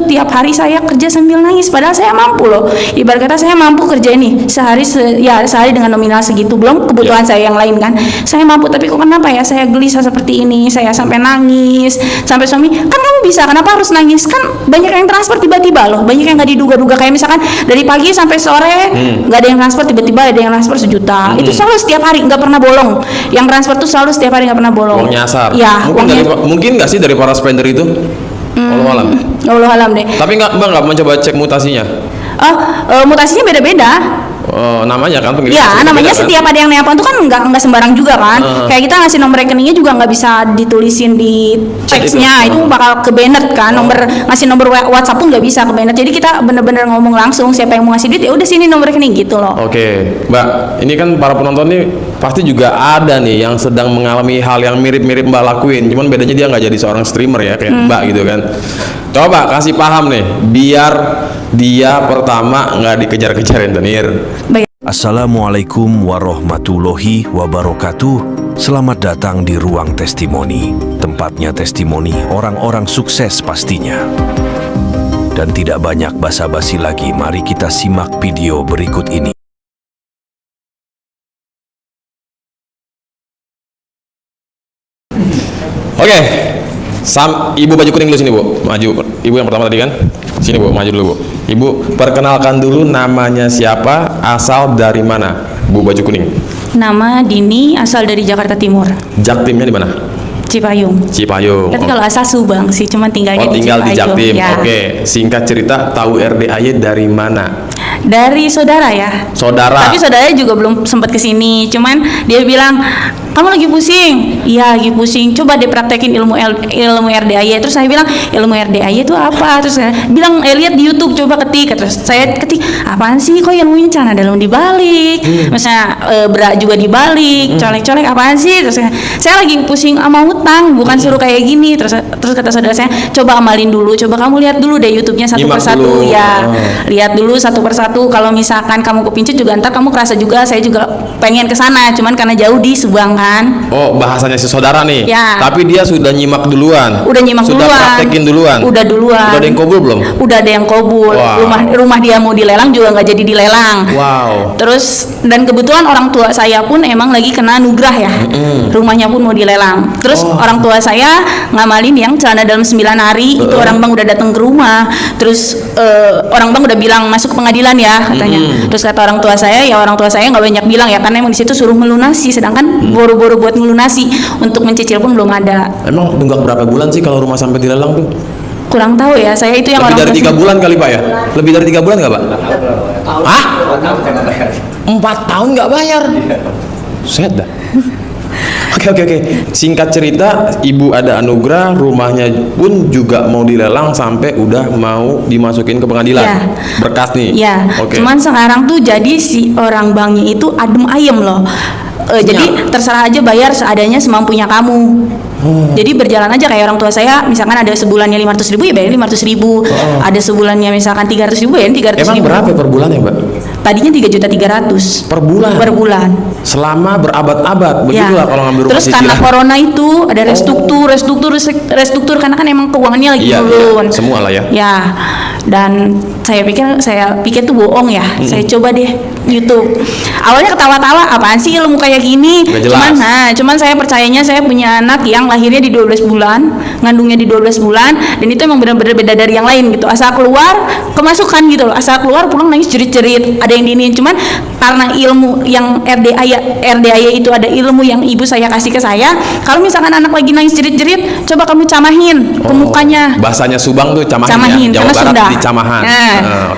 tiap hari saya kerja sambil nangis, padahal saya mampu loh. Ibarat kata saya mampu kerja ini sehari dengan nominal segitu, belum kebutuhan saya yang lain kan. Saya mampu, tapi kok kenapa ya saya gelisah seperti ini, saya sampai nangis, sampai suami, kan kamu bisa, kenapa harus nangis? Kan banyak yang transfer tiba-tiba loh, banyak yang nggak diduga-duga, kayak misalkan dari pagi sampai sore nggak ada yang transfer, tiba-tiba ada yang transfer 1 juta. Itu selalu setiap hari, nggak pernah bolong. Yang transfer tuh selalu setiap hari, nggak pernah bolong. Uang nyasar. Ya, mungkin nggak sih dari para spender itu? Allah alam. Allah alam deh. Tapi Mbak nggak mencoba cek mutasinya? Mutasinya beda-beda. Namanya kan Ya, namanya kan? setiap ada yang nelpon tuh kan nggak sembarang juga kan. Kayak kita ngasih nomor rekeningnya juga nggak bisa ditulisin di teksnya, itu bakal ke banned kan. Ngasih nomor WhatsApp pun nggak bisa ke banned. Jadi kita bener-bener ngomong langsung siapa yang mau ngasih duit, ya udah sini nomor rekening gitu loh. Oke, Mbak, ini kan para penonton nih pasti juga ada nih yang sedang mengalami hal yang mirip-mirip Mbak lakuin. Cuman bedanya dia nggak jadi seorang streamer ya kayak Mbak gitu kan. Coba kasih paham nih, biar dia pertama nggak dikejar-kejar rentenir. Assalamualaikum warahmatullahi wabarakatuh. Selamat datang di Ruang Testimoni, tempatnya testimoni orang-orang sukses pastinya. Dan tidak banyak basa-basi lagi, mari kita simak video berikut ini. Oke, Ibu baju kuning dulu sini Bu, maju. Ibu yang pertama tadi kan, sini Bu, maju dulu Bu. Ibu perkenalkan dulu namanya siapa, asal dari mana, Bu baju kuning. Nama Dini, asal dari Jakarta Timur. Jaktimnya di mana? Cipayung. Cipayung. Tapi kalau asal Subang sih, cuman tinggalnya di tinggal Cipayung. di Jaktim. Ya. Oke, singkat cerita tahu RDAY dari mana? Dari saudara ya. Saudara. Tapi saudaranya juga belum sempat kesini. Cuman dia bilang, kamu lagi pusing? Iya, lagi pusing. Coba deh praktekin ilmu RDAY. Terus saya bilang, ilmu RDAY itu apa? Terus saya bilang, lihat di YouTube, coba ketik. Terus saya ketik, apaan sih? Kok ilmunya celana dalam dibalik? Misalnya bra juga dibalik, colek-colek apaan sih? Terus saya lagi pusing sama utang, bukan suruh kayak gini. Terus kata saudara saya, coba amalin dulu. Coba kamu lihat dulu deh YouTube-nya satu persatu. Ya, lihat dulu satu persatu. Kalau misalkan kamu kepincut juga ntar kamu kerasa juga, saya juga pengen ke sana, cuman karena jauh di Subang kan. Oh, bahasanya si saudara nih. Ya. Tapi dia sudah nyimak duluan. Udah nyimak sudah duluan. Praktekin duluan. Udah duluan. Udah ada yang kabul belum? Udah ada yang kabul. Wow. Rumah dia mau dilelang juga nggak jadi dilelang. Wow. Terus dan kebetulan orang tua saya pun emang lagi kena nugrah ya. Rumahnya pun mau dilelang. Terus orang tua saya ngamalin yang celana dalam 9 hari. Itu orang bang udah datang ke rumah. Terus orang bang udah bilang masuk ke pengadilan ya katanya. Terus kata orang tua saya nggak banyak bilang ya, karena emang di situ suruh melunasi, sedangkan boro-boro buat melunasi untuk mencicil pun belum ada. Emang nunggak berapa bulan sih kalau rumah sampai dilelang tuh? Kurang tahu ya, saya itu yang Lebih orang dari 3 bulan kali Pak ya? Lebih dari 3 bulan nggak Pak? Hah? 4 tahun nggak bayar? Set dah. Oke. Singkat cerita, ibu ada anugerah, rumahnya pun juga mau dilelang sampai udah mau dimasukin ke pengadilan. Ya. Berkas nih. Ya. Oke. Cuman sekarang tuh jadi si orang banknya itu adem ayem loh. Jadi terserah aja bayar seadanya semampunya kamu. Jadi berjalan aja kayak orang tua saya, misalkan ada sebulannya 500.000 ya bayar 500.000. Ada sebulannya misalkan 300.000 ya 300.000. Emang berapa per bulan ya Mbak? Tadinya 3.300.000 per bulan. Per bulan. Selama berabad-abad, begitulah kalau ngambil rumah Terus karena corona itu ada restruktur karena kan emang keuangannya lagi turun. Semua lah ya. Ya. Dan saya pikir tuh bohong ya. Saya coba deh YouTube. Awalnya ketawa-tawa, apaan sih ilmu kayak gini? Cuman saya percayanya, saya punya anak yang lahirnya di 12 bulan, ngandungnya di 12 bulan, dan itu emang benar-benar beda dari yang lain gitu. Asal keluar kemasukan gitu loh. Asal keluar pulang nangis jerit-jerit, ada yang diinin. Cuman karena ilmu yang RDAY itu ada ilmu yang ibu saya kasih ke saya. Kalau misalkan anak lagi nangis jerit-jerit, coba kamu camahin ke mukanya. Bahasanya Subang tuh camahin ya. Jawa Barat Sunda. dicamahan.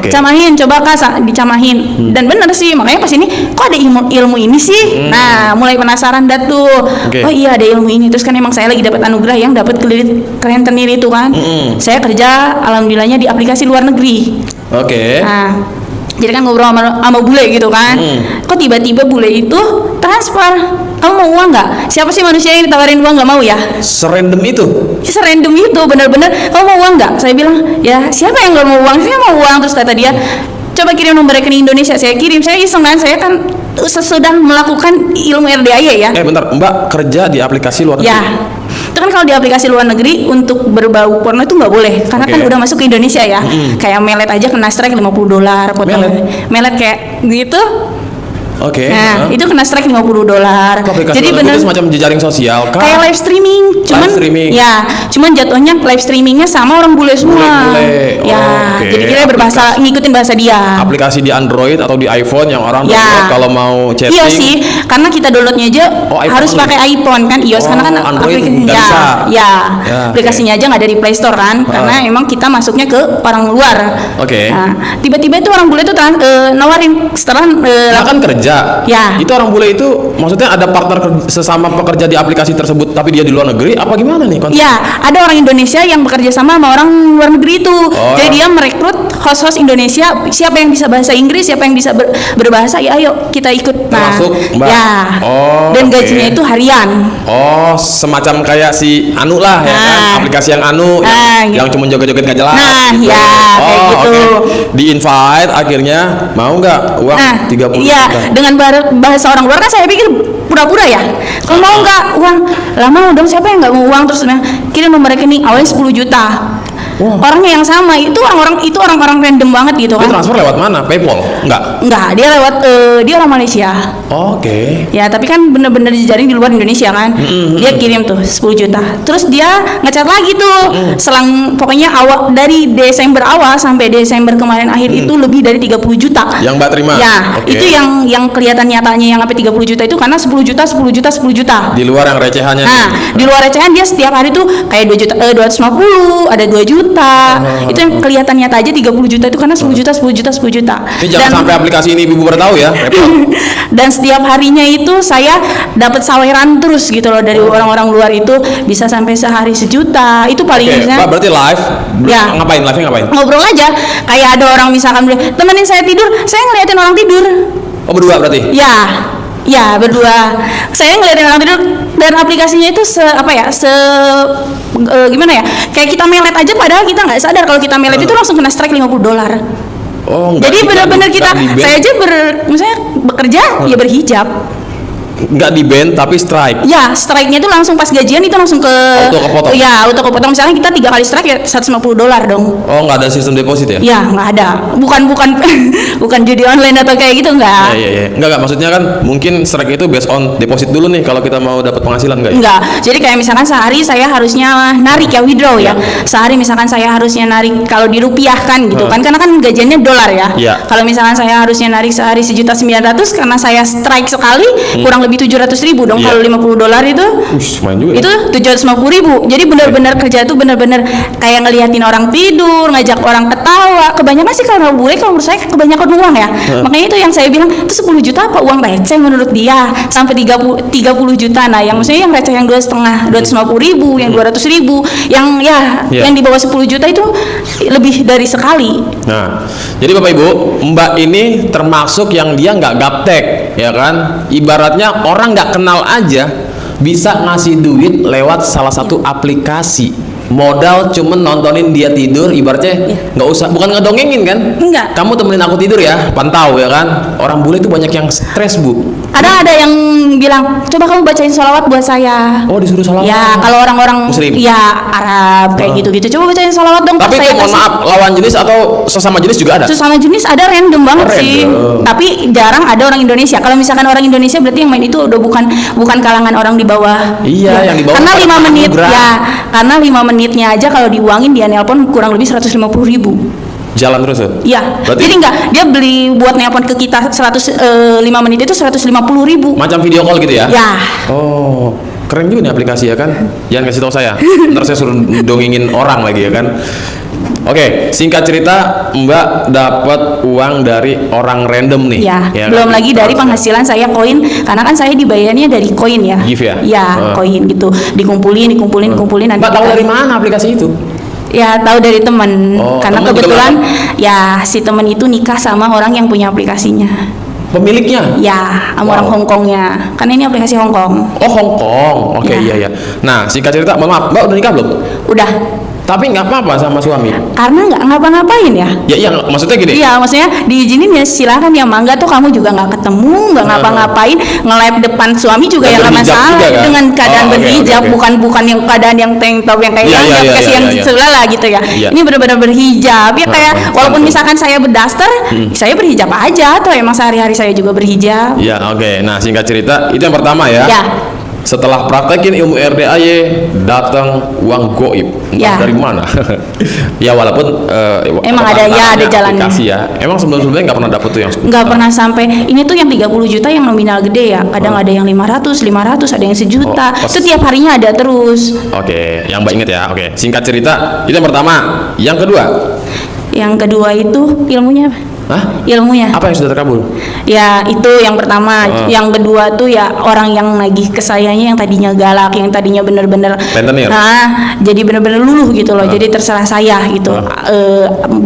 Okay. Camahin, coba Kak dicamahin. Dan bener sih, makanya pas ini kok ada ilmu ini sih. Nah, mulai penasaran dah tuh. Oh iya ada ilmu ini. Terus kan emang saya lagi dapat anugerah yang dapat rentenir itu kan. Saya kerja alhamdulillahnya di aplikasi luar negeri. Nah, jadi kan ngobrol sama bule gitu kan. Kok tiba-tiba bule itu transfer, kamu mau uang nggak? Siapa sih manusia yang ditawarin uang nggak mau ya? Serandom itu? Serandom itu, benar-benar. Kamu mau uang nggak? Saya bilang, ya siapa yang nggak mau uang? Saya mau uang. Terus kata dia, coba kirim nomor rekening Indonesia. Saya kirim, saya iseng kan, saya kan sedang melakukan ilmu RDAY ya. Bentar, Mbak kerja di aplikasi luar negeri? Ya. itu kan kalau di aplikasi luar negeri untuk berbau porno itu nggak boleh karena Oke. kan udah masuk ke Indonesia ya. Kayak melet aja kena strike $50 potong. Melet kayak gitu. Oke. Nah, itu kena strike $50. Aplikasi Jadi luar negeri bener itu semacam jejaring sosial kah? kayak live streaming, cuman Live streaming. ya, cuman jatuhnya live streamingnya sama orang bule semua. Bule-bule. Ya, Oke. jadi kita berbahasa ngikutin bahasa dia. Aplikasi di Android atau di iPhone yang orang Ya. download kalau mau chatting. Iya sih, karena kita downloadnya aja Oh, iPhone harus only. pakai iPhone kan, iOS karena kan Android nggak ya, bisa. ya, Ya, aplikasinya aja nggak dari Play Store kan, karena emang kita masuknya ke orang luar. Oke. Nah, tiba-tiba itu orang bule itu nawarin setelah Nah, kan kerja. Ya. Itu orang bule itu maksudnya ada partner sesama pekerja di aplikasi tersebut tapi dia di luar negeri apa gimana nih konsep? ya, ada orang Indonesia yang bekerja sama orang luar negeri itu. Oh. Jadi dia merekrut host-host Indonesia, siapa yang bisa bahasa Inggris, siapa yang bisa berbahasa, ya ayo kita ikut. Nah, Termasuk Mbak? ya. Oh, Dan oke. gajinya itu harian. Oh, semacam kayak si Anu lah ya kan, Nah. aplikasi yang Anu Nah, yang cuma joget-joget gak jelas. Nah, gitu. ya, kayak gitu. oke. Di invite akhirnya mau nggak uang Nah, 30 iya, juta? dengan bahasa orang luar kan saya pikir pura-pura ya. Kalau mau nggak uang, lah mau dong, siapa yang nggak mau uang, terus kirim nomor rekening awalnya 10 juta. Wah. Orangnya yang sama, itu orang-orang random banget gitu Itu kan. transfer lewat mana? PayPal? Enggak. Enggak, dia lewat dia orang Malaysia. Oke. Ya, tapi kan bener-bener dijaring di luar Indonesia kan. Dia kirim tuh 10 juta. Terus dia ngechat lagi tuh. Selang pokoknya dari Desember awal sampai Desember kemarin akhir itu lebih dari 30 juta. Yang Mbak terima? Ya, Oke. itu yang kelihatan nyatanya yang sampai 30 juta itu karena 10 juta, 10 juta, 10 juta. Di luar yang recehannya. Nah, di luar recehan dia setiap hari tuh kayak 2 juta, 250, ada 2 juta. Itu yang kelihatan nyata aja 30 juta itu karena 10 juta, 10 juta, 10 juta. Ini jangan sampai aplikasi ini ibu bertahu ya. repot. Dan setiap harinya itu saya dapat saweran terus gitu loh dari orang-orang luar itu bisa sampai sehari sejuta. Itu paling Oke, misalnya Mbak berarti live. Ya. Ngapain? Live-nya ngapain? ngobrol aja. Kayak ada orang misalkan bilang, temenin saya tidur, saya ngeliatin orang tidur. Oh, berdua berarti? Ya berdua. Saya ngeliatin orang tidur dan aplikasinya itu gimana ya? Kayak kita melet aja padahal kita nggak sadar kalau kita melet itu langsung kena strike $50. Oh, enggak. Jadi benar-benar kita, di-ban. saya aja misalnya bekerja ya berhijab. Nggak di ban tapi strike. Ya, strike-nya itu langsung pas gajian itu langsung ke Auto kepotong. Ya, auto kepotong. Misalnya kita 3 kali strike ya $150 dong. Oh, nggak ada sistem deposit ya? Ya, nggak ada. Bukan bukan judi online atau kayak gitu nggak. Iya. Nggak, maksudnya kan mungkin strike itu based on deposit dulu nih kalau kita mau dapat penghasilan nggak ya? Enggak. Jadi kayak misalkan sehari saya harusnya narik ya withdraw ya. Sehari misalkan saya harusnya narik kalau dirupiahkan gitu kan karena kan gajiannya dolar ya. Iya. Kalau misalkan saya harusnya narik sehari 1.900.000 karena saya strike sekali kurang lebih 700.000 dong. Iya. Kalau $50 itu Main juga. itu 750.000. Jadi benar-benar kerja itu benar-benar kayak ngeliatin orang tidur, ngajak orang ketawa. Kebanyakan sih kalau bule kalau menurut saya kebanyakan uang ya. Makanya itu yang saya bilang itu 10 juta apa uang receh menurut dia sampai 30 juta. Nah, yang maksudnya yang receh yang 250.000, yang 200.000, yang Iya. yang di bawah 10 juta itu lebih dari sekali. Nah, jadi Bapak Ibu, Mbak ini termasuk yang dia nggak gaptek, ya kan? Ibaratnya orang nggak kenal aja bisa ngasih duit lewat salah satu aplikasi. Modal cuman nontonin dia tidur, ibaratnya nggak usah, bukan ngedongengin kan? Enggak. Kamu temenin aku tidur ya, pantau ya kan? Orang bule itu banyak yang stres Bu. Ada yang bilang, coba kamu bacain sholawat buat saya. Oh, disuruh sholawat. Ya, kalau orang-orang Muslim. ya Arab kayak gitu-gitu. Coba bacain sholawat dong. Tapi Pak, itu saya mohon kasih. maaf, lawan jenis atau sesama jenis juga ada? Sesama jenis ada random banget Oh, sih. random. Tapi jarang ada orang Indonesia. Kalau misalkan orang Indonesia berarti yang main itu udah bukan kalangan orang di bawah. Iya, yang di bawah Karena pada 5 menit anugerah. ya. Karena 5 menitnya aja kalau diuangin dia nelpon kurang lebih 150.000. Jalan terus tuh? Iya. Berarti- Jadi enggak, dia beli buat nelpon ke kita 5 menit itu 150.000. Macam video call gitu ya? Ya. Oh, keren juga nih aplikasi ya kan? Jangan kasih tahu saya. Ntar saya suruh dongengin orang lagi ya kan? Oke, singkat cerita, Mbak dapat uang dari orang random nih. Ya, belum kan? lagi dari penghasilan saya koin, karena kan saya dibayarnya dari koin ya. Gift ya? Ya, koin gitu. Dikumpulin nanti. Mbak tahu kita- dari mana aplikasi itu? Ya, tahu dari temen. Oh, Karena temen juga kebetulan berapa? ya si temen itu nikah sama orang yang punya aplikasinya. Pemiliknya? Ya, sama Wow. orang Hongkongnya. Karena ini aplikasi Hongkong. Oh, Hong Kong. Oke, Ya. iya. Nah, singkat cerita, mohon maaf, Mbak udah nikah belum? Udah. Tapi nggak apa-apa sama suami. Karena nggak ngapa-ngapain ya. Ya iya, maksudnya gini. Iya, maksudnya diizinin ya silakan ya, mangga tuh kamu juga nggak ketemu, nggak ngapa-ngapain, nge-live depan suami juga Dan ya nggak berhijab masalah juga, kan? dengan keadaan Oh, oke, berhijab, oke. bukan yang keadaan yang tank top yang kayak Iya, yang iya, kasih iya, yang iya. sebelah lah gitu ya. Iya. Ini benar-benar berhijab ya, kayak mantap, walaupun mantap. misalkan saya berdaster, saya berhijab aja atau emang sehari-hari saya juga berhijab. Iya, oke. Nah, singkat cerita, itu yang pertama ya. Ya. Setelah praktekin ilmu RDAY, datang uang goib. Entah Ya. dari mana. Ya walaupun Emang ada, ya, ada jalannya. aplikasi ya. Emang sebelum-sebelumnya nggak pernah dapet tuh yang 10 Nggak juta? pernah sampai, ini tuh yang 30 juta yang nominal gede ya, kadang ada yang 500, ada yang sejuta, Oh, pas- itu tiap harinya ada terus. Oke, yang Mbak inget ya. Oke, singkat cerita, itu yang pertama. Yang kedua, Yang kedua itu ilmunya apa? hah? Ilmunya. Apa yang sudah terkabul? Ya itu yang pertama. Yang kedua tuh ya orang yang nagih ke sayanya yang tadinya galak, yang tadinya bener-bener Rentenir? nah jadi bener-bener luluh gitu loh. Jadi terserah saya gitu.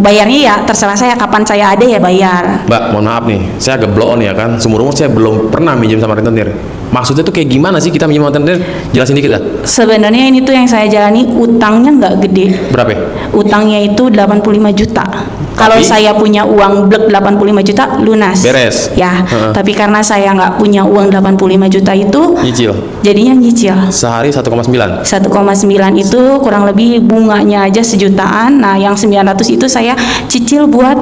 Bayarnya ya terserah saya, kapan saya ada ya bayar. Mbak, mohon maaf nih, saya agak blow on ya kan. Seumur umur saya belum pernah minjem sama rentenir. Maksudnya tuh kayak gimana sih kita minjem sama rentenir? Jelasin dikit lah. Sebenarnya ini tuh yang saya jalani utangnya nggak gede. Berapa ya? Utangnya itu 85 juta. Kalau saya punya uang blek 85 juta lunas. Beres. Ya, Heeh. tapi karena saya nggak punya uang 85 juta itu, Nyicil. jadinya nyicil. Sehari 1,9. 1,9 itu kurang lebih bunganya aja sejutaan. Nah, yang 900 itu saya cicil buat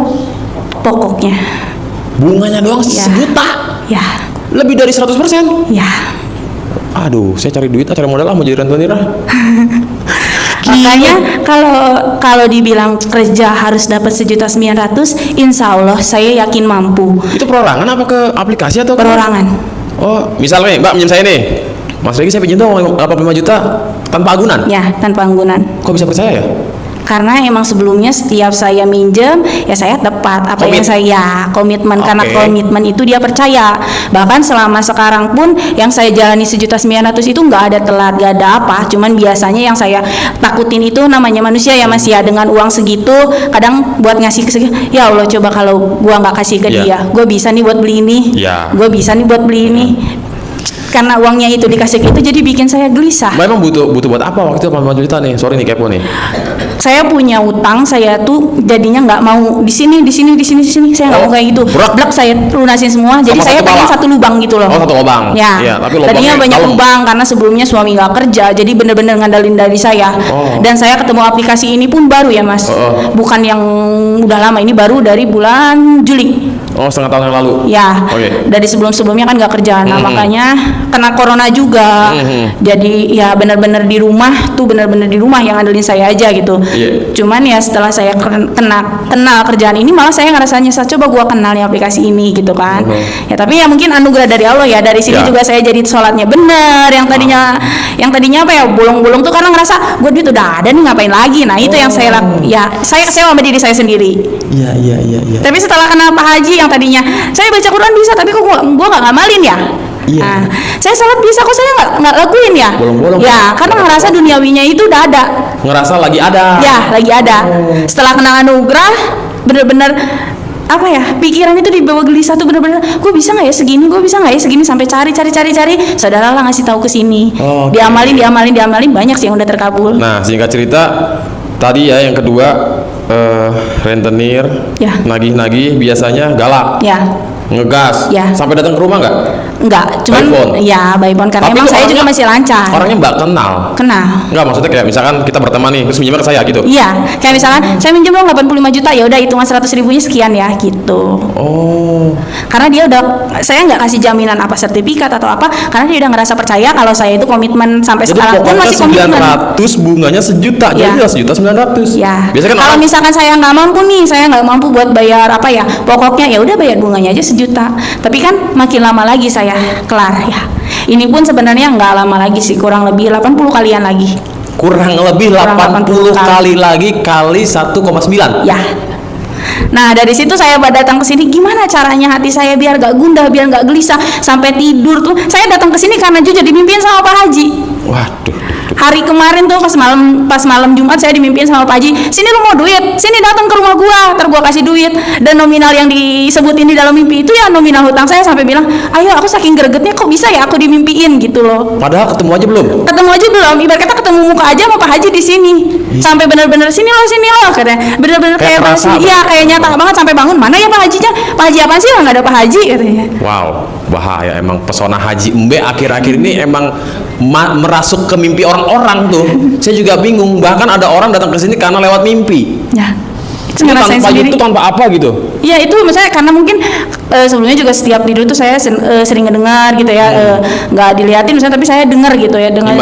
pokoknya. Bunganya doang Ya. sejuta. Ya, Lebih dari 100%. ya. Aduh, saya cari duit, cari modal mau jadi rentenir. Makanya kalau dibilang kerja harus dapat 1.900.000, insya Allah saya yakin mampu. Itu perorangan apa ke aplikasi atau ke- Perorangan. Oh, misal nih, Mbak minjem saya nih. Mas Regi saya pinjam dong 85 juta tanpa agunan. Ya, tanpa anggunan. Kok bisa percaya ya? Karena emang sebelumnya setiap saya minjem ya saya tepat apa Komit. yang saya komitmen, karena Oke. komitmen itu dia percaya. Bahkan selama sekarang pun yang saya jalani 1.900.000 itu nggak ada telat, nggak ada apa. Cuman biasanya yang saya takutin itu namanya manusia ya Mas ya, dengan uang segitu kadang buat ngasih ke ya Allah, coba kalau gua nggak kasih ke Iya. dia, gua bisa nih buat beli ini, Iya. gua bisa nih buat beli ini. Karena uangnya itu dikasih gitu jadi bikin saya gelisah. Mbak emang butuh buat apa waktu itu 85 juta nih? Sorry nih kepo nih. Saya punya utang, saya tuh jadinya nggak mau di sini, saya nggak Oh, mau kayak gitu. berat. Blok saya lunasin semua, jadi Sama saya satu pengen bawah? satu lubang gitu loh. Oh, satu lubang. Ya, Iya, tapi lubangnya tadinya banyak dalam. lubang karena sebelumnya suami nggak kerja, jadi bener-bener ngandalin dari saya. Oh. Dan saya ketemu aplikasi ini pun baru ya Mas, Oh. bukan yang udah lama, ini baru dari bulan Juli. Oh, setengah tahun yang lalu. Ya, Oke. dari sebelum-sebelumnya kan nggak kerja, nah Mhm. makanya kena corona juga. Mhm. Jadi ya benar-benar di rumah tuh, benar-benar di rumah yang ngandelin saya aja gitu. Iya. Cuman ya setelah saya kenal kerjaan ini, malah saya ngerasa nyesel, coba gua kenal nih aplikasi ini gitu kan. Ya tapi ya mungkin anugerah dari Allah ya, dari sini Ya. juga saya jadi sholatnya bener. Yang tadinya apa ya, bolong-bolong tuh karena ngerasa gue duit udah ada nih, ngapain lagi. Nah itu yang saya saya kecewa sama diri saya sendiri. Iya. Tapi setelah kenal Pak Haji yang tadinya saya baca Quran bisa, tapi kok gua nggak ngamalin ya. Iya. Nah, saya sholat bisa, kok saya nggak lakuin ya. Bolong-bolong. Ya, karena ngerasa duniawinya itu udah ada. Ngerasa lagi ada. Ya, lagi ada. Setelah kenal anugerah, bener-bener apa ya, pikiran itu dibawa gelisah tuh, bener-bener gue bisa nggak ya segini, sampai cari, saudara lah ngasih tahu ke sini. Oh, oke. Diamalin, banyak sih yang udah terkabul. Nah, singkat cerita, tadi ya yang kedua rentenir, Ya. nagih-nagih biasanya galak, Ya, ngegas, Ya. sampai datang ke rumah nggak? enggak, cuman By phone? ya by phone, karena Tapi emang itu saya juga orangnya- masih lancar. Orangnya Mbak kenal. Kenal. Enggak, maksudnya kayak misalkan kita berteman nih, terus minjemnya ke saya gitu. Iya, kayak misalkan saya minjem dong 85 juta, ya udah hitungan 100.000-nya sekian ya gitu. Oh. Karena dia udah, saya nggak kasih jaminan apa sertifikat atau apa, karena dia udah ngerasa percaya kalau saya itu komitmen sampai Jadi sekarang pun pokoknya masih komitmen. 900, bunganya sejuta, jadi Ya. 1.900.000. Ya, Biasanya kan kalau orang misalkan saya nggak mampu nih, saya nggak mampu buat bayar apa ya, pokoknya ya udah bayar bunganya aja 1 juta. Tapi kan makin lama lagi saya kelar ya. Ini pun sebenarnya nggak lama lagi sih, kurang lebih 80 kalian lagi. kurang lebih Kurang 80 80 kali lagi kali 1,9. Ya. Nah dari situ saya datang ke sini, gimana caranya hati saya biar gak gundah, biar gak gelisah sampai tidur tuh. Saya datang ke sini karena jujur dimimpiin sama Pak Haji. Waduh. Hari kemarin tuh pas malam Jumat saya dimimpiin sama Pak Haji, sini lu mau duit, sini datang ke rumah gua, ntar gua kasih duit. Dan nominal yang disebutin di dalam mimpi itu ya nominal hutang saya, sampai bilang, ayo aku saking gregetnya kok bisa ya aku dimimpiin gitu loh. Padahal ketemu aja belum. Ketemu aja belum, ibarat kata ketemu muka aja sama Pak Haji di sini. Sampai benar-benar sini loh katanya. Benar-benar Kayak kayak kerasa iya kayak nyata banget sampai bangun. Mana ya Pak Hajinya? Pak Haji apaan sih? Nggak ada Pak Haji katanya. Wow, bahaya emang pesona Haji Embe akhir-akhir ini emang merasuk ke mimpi orang-orang tuh. Saya juga bingung. Bahkan ada orang datang ke sini karena lewat mimpi. Ya. Itu Ini ngerasain tanpa sendiri. itu tanpa apa gitu. Ya itu misalnya karena mungkin sebelumnya juga setiap tidur tuh saya sering ngedengar gitu ya, nggak diliatin misalnya tapi saya dengar gitu ya, dengar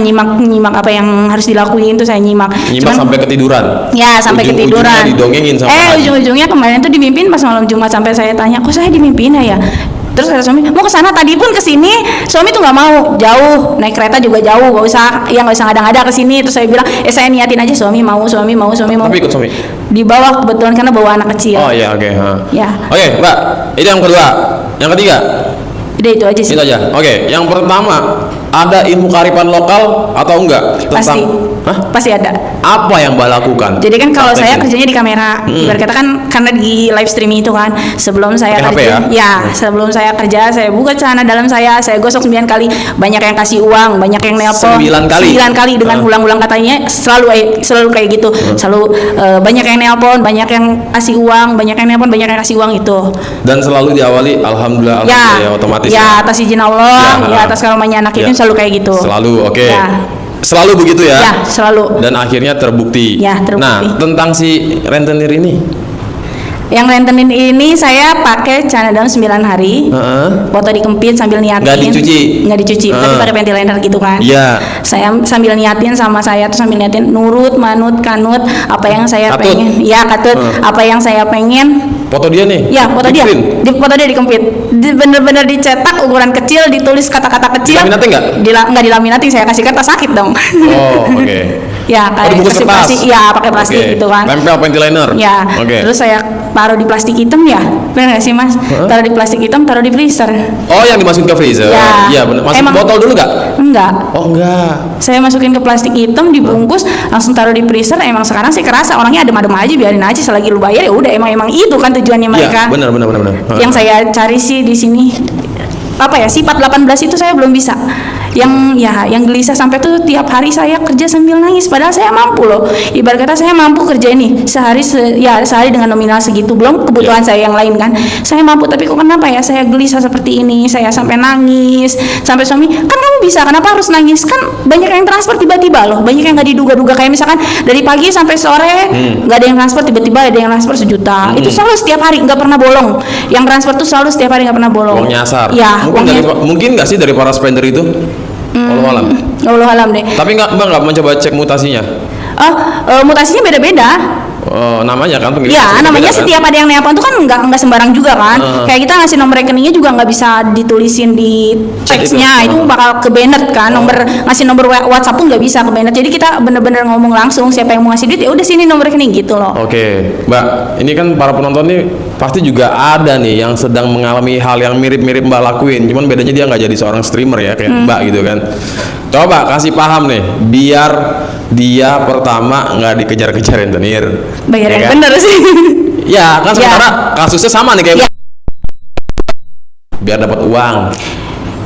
nyimak apa yang harus dilakuin tuh saya nyimak. Nyimak sampai ketiduran. Ya sampai ketiduran. Didongengin sama Haji. Ujung-ujungnya kemarin tuh dimimpin pas malam Jumat sampai saya tanya, kok saya dimimpin ya? Terus kata suami, mau ke sana tadi pun ke sini, suami tuh nggak mau, jauh, naik kereta juga jauh, nggak usah ngada-ngada ke sini. Terus saya bilang, saya niatin aja, suami mau. Tapi ikut suami. Di bawah kebetulan karena bawa anak kecil. Oh iya, oke. Ya. Oke, Mbak. Ini yang kedua. Yang ketiga. Udah itu aja sih. Itu aja. Oke, yang pertama, ada ilmu kearifan lokal atau enggak tentang Pasti. Hah? Pasti ada. Apa yang Mbak lakukan? Jadi kan kalau saya Praktekin. kerjanya di kamera, ibarat kata kan karena di live streaming itu kan, sebelum saya Pakai HP kerja, ya? sebelum saya kerja, saya buka celana dalam saya gosok 9 kali, banyak yang kasih uang, banyak yang nelpon. 9 kali? 9 kali dengan ulang-ulang katanya selalu kayak gitu, selalu banyak yang nelpon, banyak yang kasih uang, banyak yang nelpon, banyak yang kasih uang itu. Dan selalu diawali alhamdulillah ya otomatis. Ya atas izin Allah, Ya, ya atas karomanya anak ya. yatim selalu kayak gitu. Selalu, oke. Ya. Selalu begitu ya? Ya, selalu. Dan akhirnya terbukti. Ya, terbukti. Nah, tentang si rentenir ini. Yang rentenin ini saya pakai celana dalam 9 hari. Foto dikempit sambil niatin. Nggak dicuci? Nggak dicuci, tapi pakai panty liner gitu kan. Iya. Saya sambil niatin sama saya tuh sambil niatin nurut, manut, kanut apa yang saya Katut? pengen. Iya, katut. Apa yang saya pengen. Foto dia nih? Ya, foto Di dia. print? Foto dia dikempit. Bener-bener dicetak ukuran kecil, ditulis kata-kata kecil. Dilaminating nggak? Nggak dilaminating, saya kasih kertas sakit dong. Oh, oke. Ya, Oh, kayak dibungkus kasih kertas? plastik. Iya, pakai plastik Oke. gitu kan. Tempel panty liner? Ya, Oke. terus saya taruh di plastik hitam ya, benar nggak sih Mas? Taruh di plastik hitam, taruh di freezer. Oh, yang dimasukin ke freezer? Ya. Iya, benar. Masuk Emang- botol dulu nggak? Enggak, Oh, enggak. saya masukin ke plastik hitam, dibungkus, langsung taruh di freezer. Emang sekarang sih kerasa orangnya adem-adem aja, biarin aja selagi lu bayar ya udah. Emang itu kan tujuannya mereka. Iya, benar. Yang saya cari sih di sini apa ya, sifat 18 itu saya belum bisa. Yang gelisah sampai tuh tiap hari saya kerja sambil nangis padahal saya mampu loh. Ibarat kata saya mampu kerja ini sehari dengan nominal segitu, belum kebutuhan saya yang lain kan. Saya mampu tapi kok kenapa ya saya gelisah seperti ini, saya sampai nangis. Sampai suami, "Kan kamu bisa, kenapa harus nangis? Kan banyak yang transfer tiba-tiba loh. Banyak yang nggak diduga-duga kayak misalkan dari pagi sampai sore nggak ada yang transfer, tiba-tiba ada yang transfer 1 juta. Itu selalu setiap hari, nggak pernah bolong. Yang transfer tuh selalu setiap hari, nggak pernah bolong. Uang nyasar. Ya, Mungkin nggak sih dari para spender itu? Walau alam. Allah alam deh. Tapi Mbak nggak mencoba cek mutasinya? Mutasinya beda-beda. Namanya kan pengiriman Ya, beda-beda namanya kan? setiap ada yang nelpon tuh kan nggak sembarang juga kan. Kayak kita ngasih nomor rekeningnya juga nggak bisa ditulisin di teksnya, itu bakal ke banned kan. Ngasih nomor WhatsApp pun nggak bisa ke banned. Jadi kita bener-bener ngomong langsung siapa yang mau ngasih duit ya udah sini nomor rekening gitu loh. Oke, Mbak, ini kan para penonton nih pasti juga ada nih yang sedang mengalami hal yang mirip-mirip Mbak lakuin. Cuman bedanya dia nggak jadi seorang streamer ya kayak Mbak gitu kan. Coba kasih paham nih, biar dia pertama nggak dikejar-kejar rentenir. Bayar Ya yang kan? bener sih. Ya kan Ya. sementara kasusnya sama nih kayak Ya. biar dapat uang.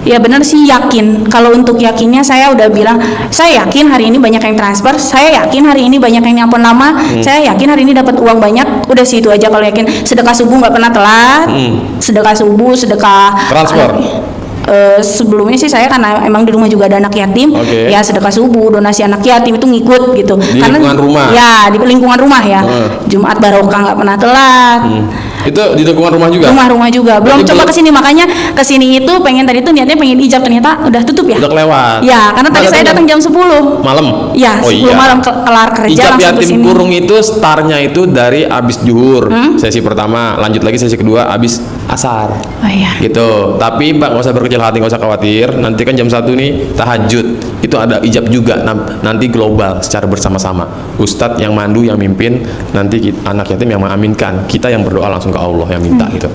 Ya benar sih, yakin. Kalau untuk yakinnya saya udah bilang, saya yakin hari ini banyak yang transfer, saya yakin hari ini banyak yang nelpon lama, saya yakin hari ini dapat uang banyak. Udah sih itu aja kalau yakin. Sedekah subuh nggak pernah telat. Sedekah subuh, sedekah Transfer. Sebelumnya sih saya karena emang di rumah juga ada anak yatim, Oke. ya sedekah subuh, donasi anak yatim itu ngikut gitu. Di lingkungan rumah? Ya di lingkungan rumah ya. Jumat barokah nggak pernah telat. Itu di lingkungan rumah juga? Rumah-rumah juga. Belum Berarti coba belum- kesini, makanya kesini itu pengen tadi tuh niatnya pengen ijab, ternyata udah tutup ya. Udah kelewat. Ya, karena tadi Masa saya datang jam 10 malam. Ya, Oh 10 iya. malam kelar kerja Ijab langsung yatim kesini. kurung itu startnya itu dari abis zuhur sesi pertama, lanjut lagi sesi kedua abis asar. Oh iya. Gitu. Tapi Mbak nggak usah berkecil hati, nggak usah khawatir. Nanti kan jam 1 nih tahajud. Itu ada ijab juga. Nanti global secara bersama-sama. Ustadz yang mandu, yang mimpin. Nanti anak yatim yang mengaminkan. Kita yang berdoa langsung ke Allah yang minta gitu.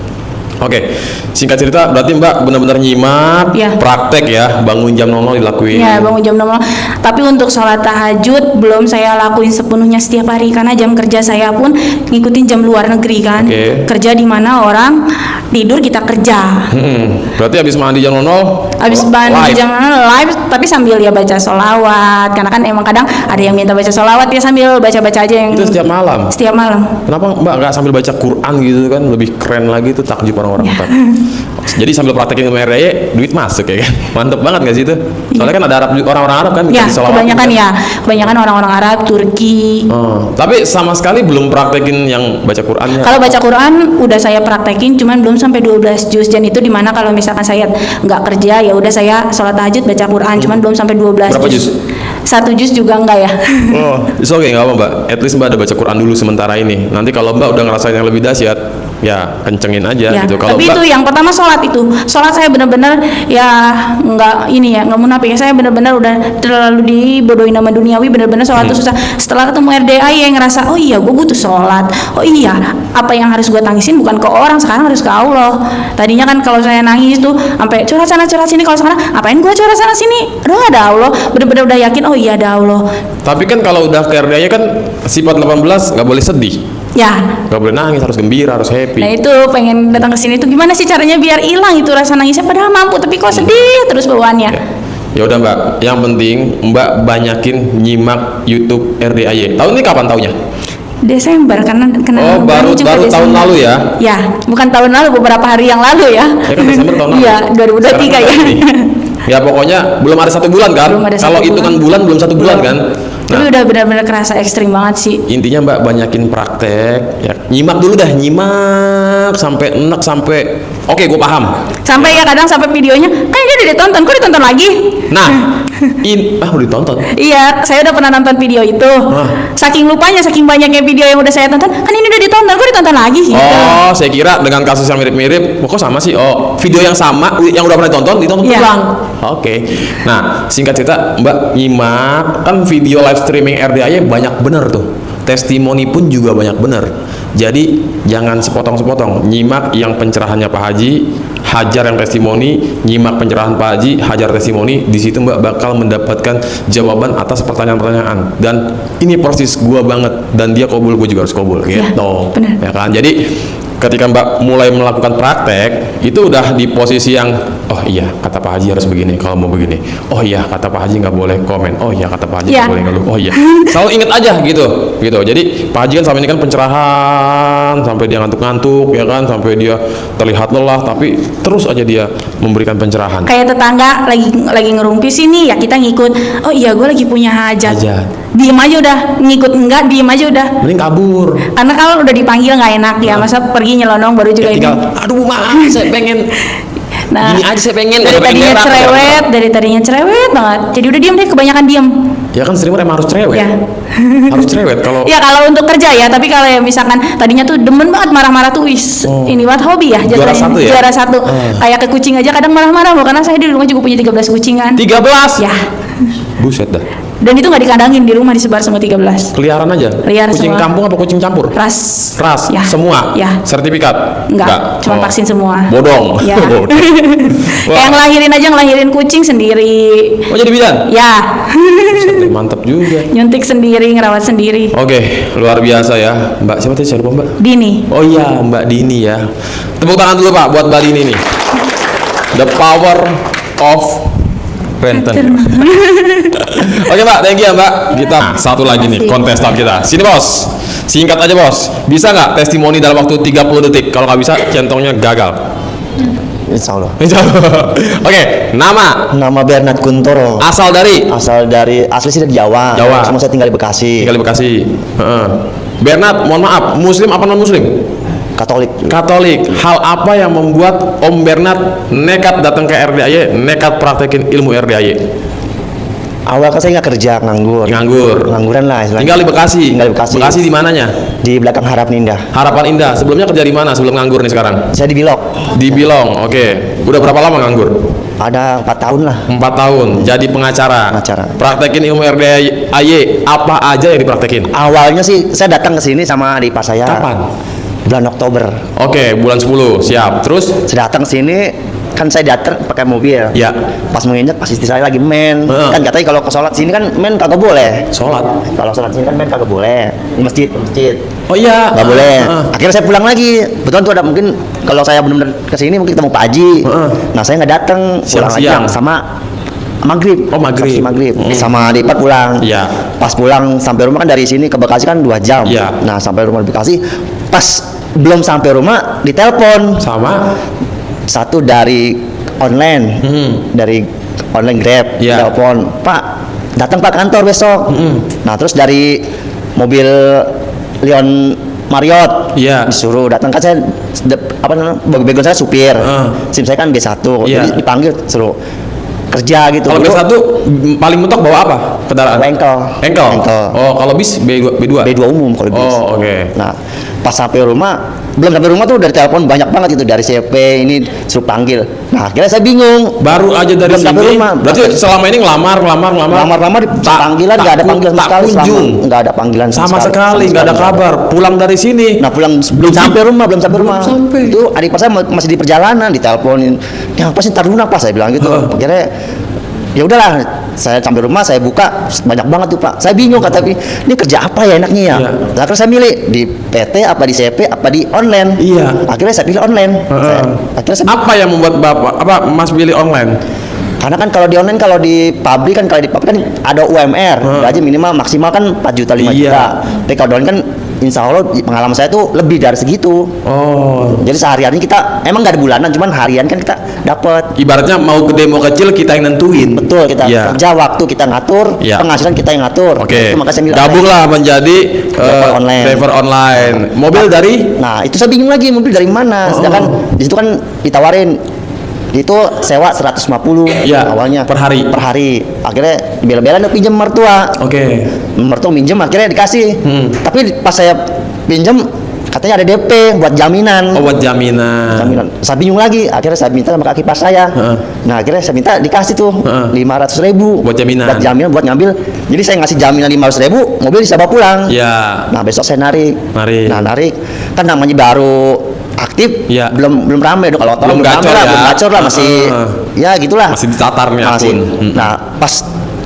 Oke, singkat cerita berarti Mbak benar-benar nyimak, Iya. praktek ya, bangun jam 00 dilakuin. Ya, bangun jam 00. Tapi untuk sholat tahajud belum saya lakuin sepenuhnya setiap hari karena jam kerja saya pun ngikutin jam luar negeri kan. Oke. Kerja di mana orang tidur kita kerja. Berarti habis mandi jam 00 Habis mandi live. jam 00 live tapi sambil ya baca sholawat. Karena kan emang kadang ada yang minta baca sholawat ya sambil baca-baca aja yang Itu setiap malam. setiap malam. Kenapa Mbak nggak sambil baca Quran gitu kan? Lebih keren lagi tuh takjub orang-orang Batak. Jadi sambil praktekin ilmu RDAY, duit masuk ya kan? Mantep banget nggak sih itu? Soalnya kan ada orang-orang Arab kan Ya, dikasih sholawat kebanyakan gitu kan. ya. Kebanyakan orang-orang Arab, Turki. Oh, tapi sama sekali belum praktekin yang baca Qurannya. Kalau baca Quran udah saya praktekin cuman belum sampai 12 juz dan itu dimana kalau misalkan saya nggak kerja ya udah saya sholat tahajud baca Quran cuman belum sampai 12 Berapa juz? 1 juz juga enggak ya. Oh, it's okay, nggak apa Mbak. At least Mbak ada baca Quran dulu sementara ini. Nanti kalau Mbak udah ngerasain yang lebih dahsyat, ya kencengin aja Ya, gitu. Kalau tapi Mbak, itu yang pertama sholat itu. Sholat saya benar-benar ya nggak ini ya nggak munafik ya saya benar-benar udah terlalu dibodohin sama duniawi benar-benar sholat itu susah. Setelah ketemu RDA yang ngerasa oh iya gue butuh sholat. Oh iya apa yang harus gue tangisin bukan ke orang sekarang harus ke Allah. Tadinya kan kalau saya nangis tuh sampai curhat sana curhat sini kalau sekarang apain gue curhat sana sini. Aduh ada Allah benar-benar udah yakin oh iya ada Allah. tapi kan kalau udah ke RDAY kan sifat 18 nggak boleh sedih, Ya. nggak boleh nangis, harus gembira, harus happy. Nah itu pengen datang ke sini tuh gimana sih caranya biar hilang itu rasa nangisnya padahal mampu tapi kok sedih terus bawaannya. Ya udah Mbak, yang penting Mbak banyakin nyimak YouTube RDAY. Tahun ini kapan tahunnya? Desember karena kena Oh, baru juga tahun Desember. lalu ya? Ya, bukan tahun lalu beberapa hari yang lalu ya. Ya kan Desember tahun lalu. Iya, 2023 ya. Sekarang ini. Ya pokoknya belum ada 1 bulan kan? Belum ada Kalau 1 hitungan bulan belum 1 bulan kan? Tapi udah benar-benar kerasa ekstrim banget sih. Intinya Mbak banyakin praktek, ya nyimak dulu dah, nyimak sampai enak sampai oke gue paham. Sampai ya kadang sampai videonya kan dia udah ditonton, kok ditonton lagi? Nah, udah ditonton. Iya, saya udah pernah nonton video itu. Saking lupanya, saking banyaknya video yang udah saya tonton, kan ini udah ditonton, kok ditonton lagi? Gitu. Oh, saya kira dengan kasus yang mirip-mirip, kok sama sih? Oh, video yang sama, yang udah pernah ditonton Iya. ulang. Oke. Nah, singkat cerita, Mbak nyimak kan video live streaming RDAY banyak bener tuh. Testimoni pun juga banyak bener. Jadi jangan sepotong-sepotong. Nyimak yang pencerahannya Pak Haji, hajar yang testimoni, nyimak pencerahan Pak Haji, hajar testimoni. Di situ Mbak bakal mendapatkan jawaban atas pertanyaan-pertanyaan. Dan ini persis gua banget. Dan dia kobul, gua juga harus kobul. Iya, Gitu. benar. Ya kan? Jadi ketika Mbak mulai melakukan praktek itu udah di posisi yang oh iya kata Pak Haji harus begini kalau mau begini, oh iya kata Pak Haji nggak boleh komen, oh iya kata Pak Haji nggak Iya. boleh ngeluh, oh iya selalu inget aja gitu. Jadi Pak Haji kan selama ini kan pencerahan sampai dia ngantuk-ngantuk ya kan, sampai dia terlihat lelah tapi terus aja dia memberikan pencerahan. Kayak tetangga lagi ngerumpis ini ya kita ngikut. Oh iya, gue lagi punya hajat. Hajat. Diem aja udah, ngikut enggak, diem aja udah. Mending kabur. Karena kalau udah dipanggil nggak enak ya, masa pergi nyelonong baru juga Ya, ini. tinggal aduh maaf saya pengen Nah, gini aja saya pengen dari nggak pengen tadinya merah. cerewet, dari tadinya cerewet banget. Jadi udah diem deh, kebanyakan diem. Ya kan streamer emang harus cerewet. Ya. Harus cerewet kalau Ya kalau untuk kerja ya, tapi kalau ya misalkan tadinya tuh demen banget marah-marah tuh, wis Oh. ini banget hobi ya. Juara jatuhnya. satu ya? Juara satu. Kayak ke kucing aja kadang marah-marah, karena saya di rumah juga punya 13 kucing kan. 13. Ya. Buset dah. Dan itu nggak dikandangin, di rumah disebar semua 13. Peliharaan aja. Liar Kucing semua. kampung apa kucing campur? Ras. Ras. Ya. Semua. Ya. Sertifikat? Enggak, cuma Oh. vaksin semua. Bodong. Ya. Bodong. Wah. Yang ngelahirin aja ngelahirin kucing sendiri. Oh jadi bidan? Ya. Buset, mantap juga. Nyuntik sendiri, ngerawat sendiri. Oke, luar biasa ya. Mbak siapa tadi, saya lupa Mbak? Dini. Oh iya, Mbak Dini ya. Tepuk tangan dulu Pak buat Mbak Dini nih. The power of Renten. Oke Mbak, thank you ya Mbak. Kita satu lagi nih kontestan kita. Sini bos, singkat aja bos. Bisa nggak testimoni dalam waktu 30 detik? Kalau nggak bisa, centongnya gagal. Insya Allah. Oke, nama, Nama Bernard Kuntoro. asal dari Asli sih dari Jawa. Jawa. Cuma saya tinggal di Bekasi. tinggal di Bekasi. Heeh. Bernard, mohon maaf, Muslim apa non Muslim? Katolik. Katolik. Hal apa yang membuat Om Bernard nekat datang ke RDAY, nekat praktekin ilmu RDAY? Awal kan saya nggak kerja, nganggur. Ngangguran lah istilahnya. Tinggal di Bekasi. Tinggal di Bekasi. Bekasi di mananya? Di belakang Harapan Indah. Harapan Indah. Sebelumnya kerja di mana? Sebelum nganggur nih sekarang? Saya di Bilok. Di Bilong. Oke. Udah berapa lama nganggur? Ada 4 tahun lah. 4 tahun. Jadi pengacara. Pengacara. Praktekin ilmu RDAY. Apa aja yang dipraktekin? Awalnya sih saya datang ke sini sama adik ipar saya. Kapan? bulan Oktober. Oke, bulan 10, siap. Terus? Saya datang sini, kan saya datang pakai mobil. Ya. Pas menginjak, pas istri saya lagi main. Heeh. Kan katanya kalau ke sholat sini kan main kagak boleh. Sholat. Kalau sholat sini kan main kagak boleh. Di masjid, Oh iya. nggak boleh. Heeh. Akhirnya saya pulang lagi. Betul tuh ada mungkin kalau saya benar-benar kesini mungkin ketemu Pak Haji. Heeh. Nah saya nggak datang, pulang lagi Siang-siang. sama maghrib. Oh, maghrib. Maghrib. Sama Dipat pulang. Iya. Pas pulang sampai rumah kan dari sini ke Bekasi kan 2 jam. Iya. Nah sampai rumah di Bekasi, pas belum sampai rumah ditelepon Sama? satu dari online, dari online Grab, Iya. telepon, Pak, datang Pak kantor besok. Nah terus dari mobil Leon Marriott, Iya. disuruh datang kan saya background saya supir, SIM saya kan B1, Iya. jadi dipanggil suruh kerja gitu. Kalau Dulu B1 paling mentok bawa apa? Kendaraan? Engkel. Engkel. Engkel. Oh, kalau bis B2. B2 umum kalau bis. Oh, oke. Nah, pas sampai rumah, belum sampai rumah tuh dari telepon banyak banget itu dari CP ini suruh panggil. Nah, akhirnya saya bingung. Baru aja dari Belum sampai sini. rumah. Berarti selama ini ngelamar. Lama-lama di panggilan nggak ada panggilan tak kunjung. nggak ada panggilan Sama sekali nggak ada kabar. Pulang dari sini. Nah pulang belum sampai rumah sampai. itu adik pas saya masih di perjalanan diteleponin, ya apa sih ntar dulu apa saya bilang gitu. Akhirnya ya udahlah, saya sampai rumah saya buka banyak banget tuh Pak, saya bingung kata ini kerja apa ya enaknya ya. Iya. Akhirnya saya milih di PT apa di CP apa di online. Iya. Akhirnya saya pilih online. Akhirnya saya Apa yang membuat bapak Mas pilih online? karena kan kalau di online, kalau di pabrik kan kan ada UMR, gaji minimal maksimal kan 4 juta 5 Iya. juta. Tapi kalau di online kan insya Allah pengalaman saya tuh lebih dari segitu. Oh, Jadi sehari-hari kita emang nggak ada bulanan, cuman harian kan kita dapat. ibaratnya mau gede mau kecil kita yang nentuin. Betul, kita Iya. kerja waktu kita ngatur, Iya. penghasilan kita yang ngatur. Oke. Itu makanya saya bilang Gabunglah menjadi Driver online. driver online. Mobil dari Nah, itu saya bingung lagi mobil dari mana. Sedangkan di situ kan ditawarin itu sewa 150 Iya, awalnya per hari. Akhirnya bela-belain pinjam mertua. Oke. Mertua minjem akhirnya dikasih. Tapi pas saya pinjam katanya ada DP buat jaminan. Oh, buat jaminan. Jaminan. Saya bingung lagi, akhirnya saya minta sama kaki pas saya. Nah, akhirnya saya minta dikasih tuh 500.000 Buat jaminan. buat ngambil. Jadi saya ngasih jaminan 500.000, mobil bisa bawa pulang. Ya. Nah, besok saya narik. Narik. Nah, narik kan namanya baru aktif, Iya. belum ramai dong. Kalau Belum rame gacor lah, ya. belum gacor lah, masih ya gitulah. Masih ditatar nih Masih. akun. Nah,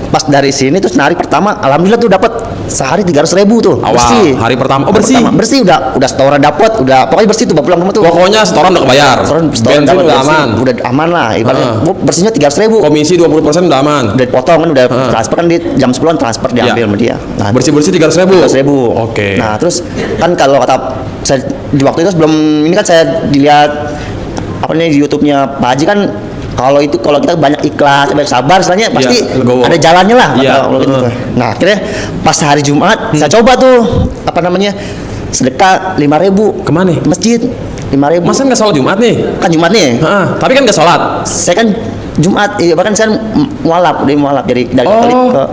pas dari sini terus narik pertama, alhamdulillah tuh dapat sehari 300.000 tuh. Awal, bersih. hari pertama. Oh, bersih. Bersih udah setoran dapat, udah pokoknya bersih tuh bawa pulang rumah tuh. Pokoknya setoran udah kebayar. Setoran Bensin dapat udah bersih, aman. Udah aman lah. Ibaratnya bersihnya 300.000. Komisi 20% udah aman. Udah dipotong kan, udah transfer kan di jam 10-an transfer diambil Iya. sama dia. Nah, Bersih-bersih 300.000. 300.000. Oke. Nah, terus kan kalau kata saya di waktu itu sebelum ini kan saya dilihat apa nih di YouTube-nya Pak Haji kan, kalau kita banyak ikhlas, banyak sabar, istilahnya pasti Iya, legowo. ada jalannya lah. Iya. Kalau gitu. Nah, akhirnya pas hari Jumat saya coba tuh sedekah 5.000 Kemana? ke masjid. 5.000. Masa nggak sholat Jumat nih? Kan Jumat nih. Heeh, tapi kan nggak sholat. Saya kan Jumat, bahkan saya mualaf dari Katolik ke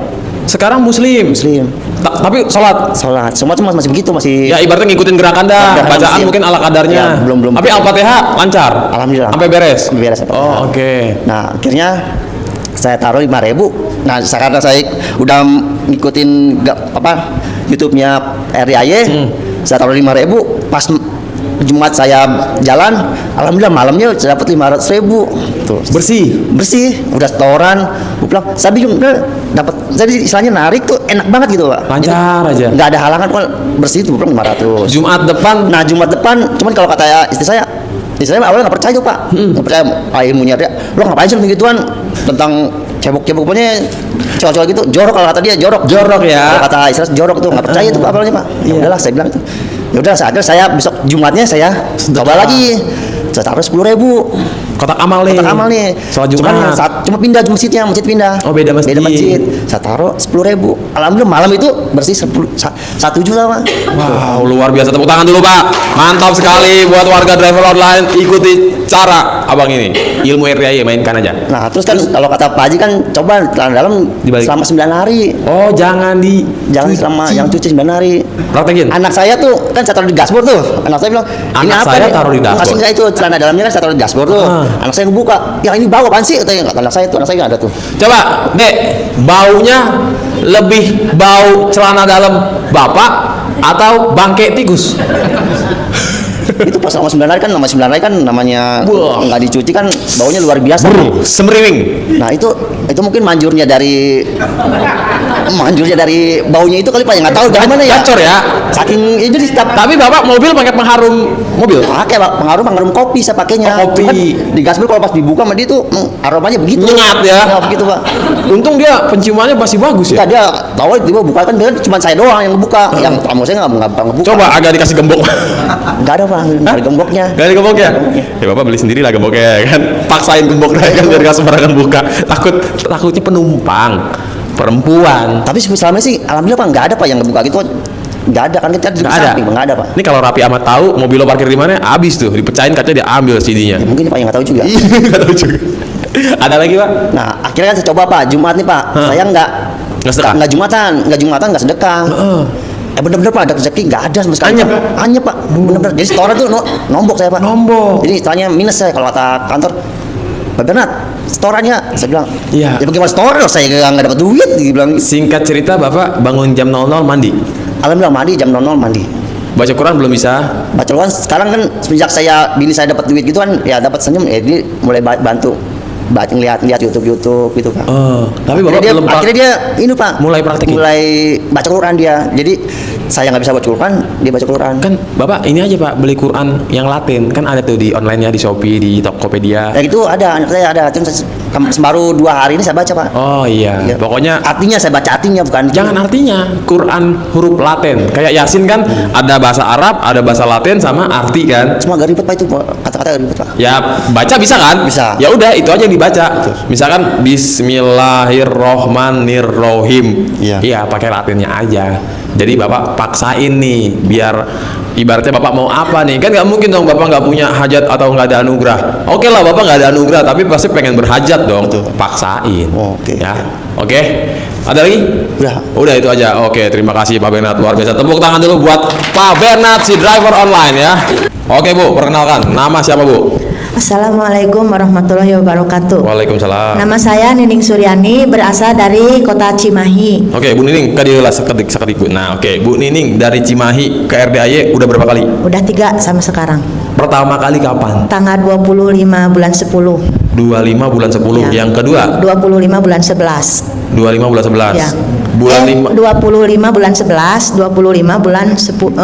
Sekarang Muslim. Muslim. Tapi sholat. Sholat, semua masih begitu, masih. Ya ibaratnya ngikutin gerakan dah. Gerakan Bacaan masjid. mungkin ala kadarnya. Ya, belum. Tapi Al-Fatihah lancar. Alhamdulillah. Sampai beres. Sampai beres, Al-Fatihah. Oh, oke. Nah, akhirnya saya taruh 5.000. Nah, karena saya udah ngikutin YouTube-nya RDAY, saya taruh 5.000. Pas Jumat saya jalan, alhamdulillah malamnya saya dapat 500.000. Tuh. Bersih, udah setoran. Gue bilang, saya bingung, dapat. Jadi istilahnya narik tuh enak banget gitu, Pak. Lancar aja. Nggak ada halangan, kok bersih itu gue bilang 500. Jumat depan. Nah, Jumat depan, cuman kalau kata istri saya awalnya nggak percaya tuh Pak, nggak percaya ilmunya dia. Lo ngapain sih begituan tentang cebok-cebok, pokoknya cowok-cowok gitu, jorok kalau kata dia, jorok ya. Kalau kata istri jorok tuh, nggak percaya tuh Pak awalnya Pak. Ya udahlah, saya bilang itu. Ya udah, akhirnya saya besok Jumatnya saya coba lagi, saya taruh 10.000. Kotak amal nih. Sholat Jumat. Cuma pindah masjid pindah. Oh, beda masjid. Saya taruh 10.000. Alhamdulillah malam itu bersih 1 juta Pak. Wow, luar biasa. Tepuk tangan dulu Pak. Mantap sekali buat warga driver online. Ikuti cara abang ini. Ilmu RDAY mainkan aja. Nah, terus kan kalau kata Pak Haji kan coba dalam Dibalik. selama 9 hari. Oh, jangan Selama yang cuci 9 hari. Praktekin. Anak saya tuh kan saya taruh di dashboard tuh. Anak saya bilang, ini Anak apa saya nih? taruh di dashboard. Kasih saya itu celana dalamnya kan saya taruh di dashboard tuh. Anak saya ngebuka, ya ini bau apaan sih? Katanya anak saya nggak ada tuh. Coba, Dek, baunya lebih bau celana dalam Bapak atau bangke tikus? Itu pas selama 9 hari kan, namanya Wah. nggak dicuci kan baunya luar biasa. Semeriwing. Nah itu mungkin manjurnya dari baunya itu kali Pak, ya nggak tahu dari mana ya. Gacor ya. Saking itu di setiap Tapi Bapak mobil pakai pengharum mobil. pakai Pak, pengharum kopi saya pakainya. Oh, kopi. Cuman di gasbel kalau pas dibuka sama dia tuh aromanya begitu. Nyengat ya. Begitu Pak. Untung dia penciumannya masih bagus ya. Ya dia tahu tiba buka kan dia cuma saya doang yang buka. Yang tamu saya nggak ngebuka. Coba agak dikasih gembok. Nggak ada Pak, nggak ada gemboknya. Gak ada gemboknya? Ya Bapak beli sendiri lah gemboknya kan. Paksain gemboknya kan biar gak sembarangan buka. Takutnya penumpang perempuan. Tapi selama sih alhamdulillah Pak nggak ada Pak yang ngebuka gitu. Nggak ada kan kita di Nggak ada. samping, nggak ada Pak. Ini kalau Rapi Ahmad tahu mobil lo parkir di mana, habis tuh dipecahin kacanya diambil CD-nya. Ya, mungkin Pak yang nggak tahu juga. Iya, nggak tahu juga. Ada lagi Pak? Nah akhirnya kan saya coba Pak Jumat nih Pak. Saya nggak sedekah? nggak Jumatan nggak sedekah. Bener-bener Pak ada rezeki nggak ada sama sekali. Anyep? Anyep Pak. Bener-bener. Jadi setoran tuh nombok saya Pak. Nombok. Jadi istilahnya minus saya kalau kata kantor. Pak Bernat, setorannya, saya bilang, Iya. ya bagaimana setoran? Saya nggak dapat duit, dia bilang. Singkat cerita Bapak bangun jam 00 mandi. Alhamdulillah mandi jam 00 mandi. Baca Quran belum bisa. Baca Quran sekarang kan semenjak bini saya dapat duit gitu kan, ya dapat senyum, dia mulai bantu lihat YouTube gitu Pak. Oh, tapi Bapak belum akhirnya dia ini Pak mulai praktekin? mulai baca Quran dia. Jadi saya nggak bisa baca Quran, dia baca Quran. Kan Bapak ini aja Pak beli Quran yang Latin kan ada tuh di online-nya di Shopee, di Tokopedia. Ya itu ada, anak saya ada. Cuma baru 2 hari ini saya baca Pak. Oh iya. Ya. Pokoknya Artinya saya baca artinya bukan. jangan artinya, Quran huruf Latin. Kayak Yasin kan ada bahasa Arab, ada bahasa Latin sama arti kan. Cuma agak ribet Pak itu kata-kata agak ribet Pak. Ya baca bisa kan? Bisa. Ya udah itu aja yang dibaca. Misalkan Bismillahirrohmanirrohim. Iya. Iya pakai Latinnya aja. Jadi Bapak paksain nih biar ibaratnya Bapak mau apa nih, kan nggak mungkin dong Bapak nggak punya hajat atau nggak ada anugerah. Oke lah Bapak nggak ada anugerah tapi pasti pengen berhajat dong. Betul. Paksain. Oke. Ya. Oke. Ada lagi? Udah itu aja. Oke, terima kasih Pak Bernat, luar biasa. Tepuk tangan dulu buat Pak Bernat si driver online ya. Oke Bu, perkenalkan nama siapa Bu? Assalamualaikum warahmatullahi wabarakatuh. Waalaikumsalam. Nama saya Nining Suryani, berasal dari kota Cimahi. Oke, Bu Nining, kadilah sekedik Bu. Nah, oke, Bu Nining dari Cimahi ke RDAY udah berapa kali? Udah 3 sama sekarang. Pertama kali kapan? Tanggal 25 bulan 10. 25 bulan 10. Ya. Yang kedua? 25 bulan 11. 25 bulan 11. Ya. Bulan 5. 25 bulan 11, 25 bulan 12.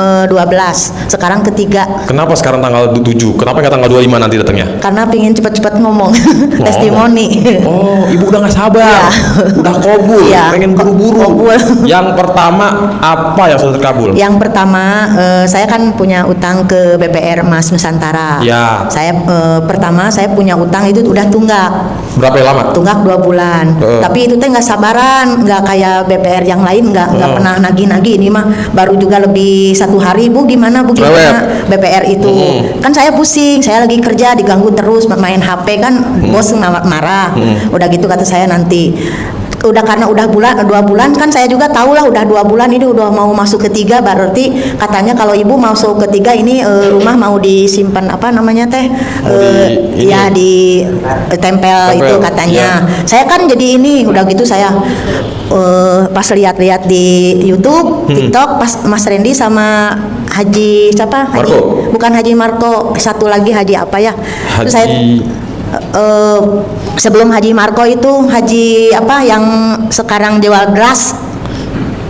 Sekarang ketiga. Kenapa sekarang tanggal 7? Kenapa nggak tanggal 25 nanti datangnya? Karena pengen cepat-cepat ngomong. Testimoni. Oh, Ibu udah nggak sabar. Iya. Udah kabul, Iya. pengen buru-buru. Kabul. Yang pertama apa yang sudah terkabul? Yang pertama, saya kan punya utang ke BPR Mas Nusantara. Ya. Saya pertama saya punya utang itu udah tunggak. Berapa lama? Tunggak 2 bulan. Tapi itu teh nggak sabaran, nggak kayak BPR yang lain, nggak pernah nagih-nagih. Ini mah baru juga lebih 1 hari. Bu gimana BPR itu? Kan saya pusing, saya lagi kerja diganggu terus main HP kan, bos marah. Udah gitu kata saya nanti. Udah karena udah 2 bulan kan saya juga tahu lah udah 2 bulan ini udah mau masuk ketiga, berarti katanya kalau ibu masuk ketiga ini rumah mau disimpan apa namanya teh ya di tempel itu katanya. Saya kan jadi ini udah gitu saya pas lihat-lihat di YouTube, TikTok pas Mas Randy sama Haji siapa? Bukan Haji Marco, satu lagi Haji apa ya? Terus saya sebelum Haji Marco itu Haji apa yang sekarang jual beras,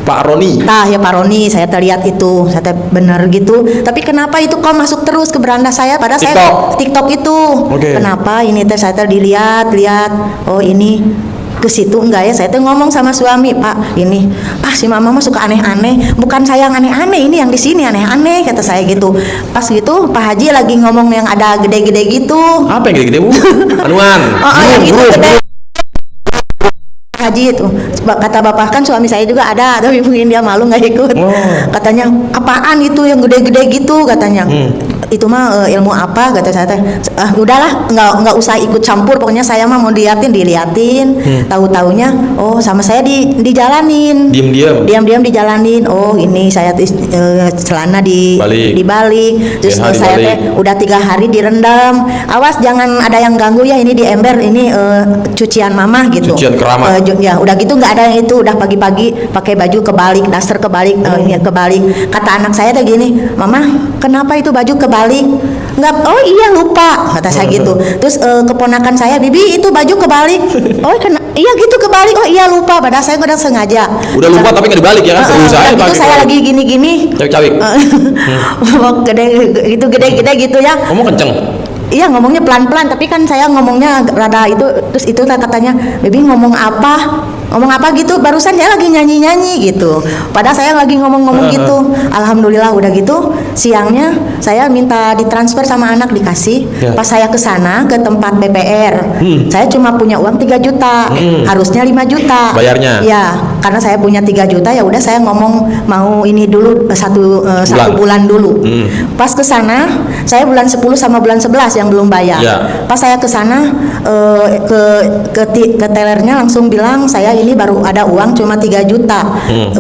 Pak Roni. Nah ya Pak Roni, saya terlihat itu, saya benar gitu. Tapi kenapa itu kok masuk terus ke beranda saya? Padahal TikTok. saya TikTok itu. Okay. Kenapa ini teh saya dilihat, oh ini ke situ enggak ya? Saya tuh ngomong sama suami, Pak, ini si mama mah suka aneh-aneh. Bukan saya yang aneh-aneh, ini yang di sini aneh-aneh kata saya gitu. Pas gitu Pak Haji lagi ngomong yang ada gede-gede gitu. Apa yang gede-gede Bu? Anuan. Yang itu gede. Haji itu kata bapak kan suami saya juga ada, tapi mungkin dia malu nggak ikut. Katanya apaan itu yang gede-gede gitu katanya. Itu mah ilmu apa kata saya teh. Udahlah nggak usah ikut campur, pokoknya saya mah mau diliatin. Tahu-taunya sama saya dijalanin. Diam-diam dijalanin. Oh ini saya celana dibalik. Terus saya teh udah 3 hari direndam. Awas jangan ada yang ganggu ya, ini di ember, ini cucian mama gitu. Cucian keramat. Ya udah gitu nggak ada yang itu, udah pagi-pagi pakai baju kebalik, daster kebalik, ini kebalik. Kata anak saya teh gini, mama kenapa itu baju kebalik? kebalik. Nggak, oh iya lupa kata saya gitu. Terus keponakan saya, bibi itu baju kebalik. Oh iya gitu kebalik. Oh iya lupa. Padahal saya udah sengaja. Udah lupa tapi nggak dibalik ya kan? Berusaha Itu pakai saya kebalik. lagi gini-gini. Cawik-cawik. Ngomong gede gitu ya. Ngomong kenceng. Iya ngomongnya pelan-pelan, tapi kan saya ngomongnya rada itu. Terus itu katanya, Bibi ngomong apa? Ngomong apa gitu, barusan saya lagi nyanyi-nyanyi gitu. Padahal saya lagi ngomong-ngomong gitu. Alhamdulillah udah gitu, siangnya saya minta ditransfer sama anak dikasih. Ya. Pas saya ke sana ke tempat BPR, saya cuma punya uang 3 juta, harusnya 5 juta. Bayarnya? Ya, karena saya punya 3 juta ya udah saya ngomong mau ini dulu satu bulan dulu. Pas ke sana, saya bulan 10 sama bulan 11 yang belum bayar. Ya. Pas saya ke sana ke tellernya langsung bilang saya ini baru ada uang cuma 3 juta.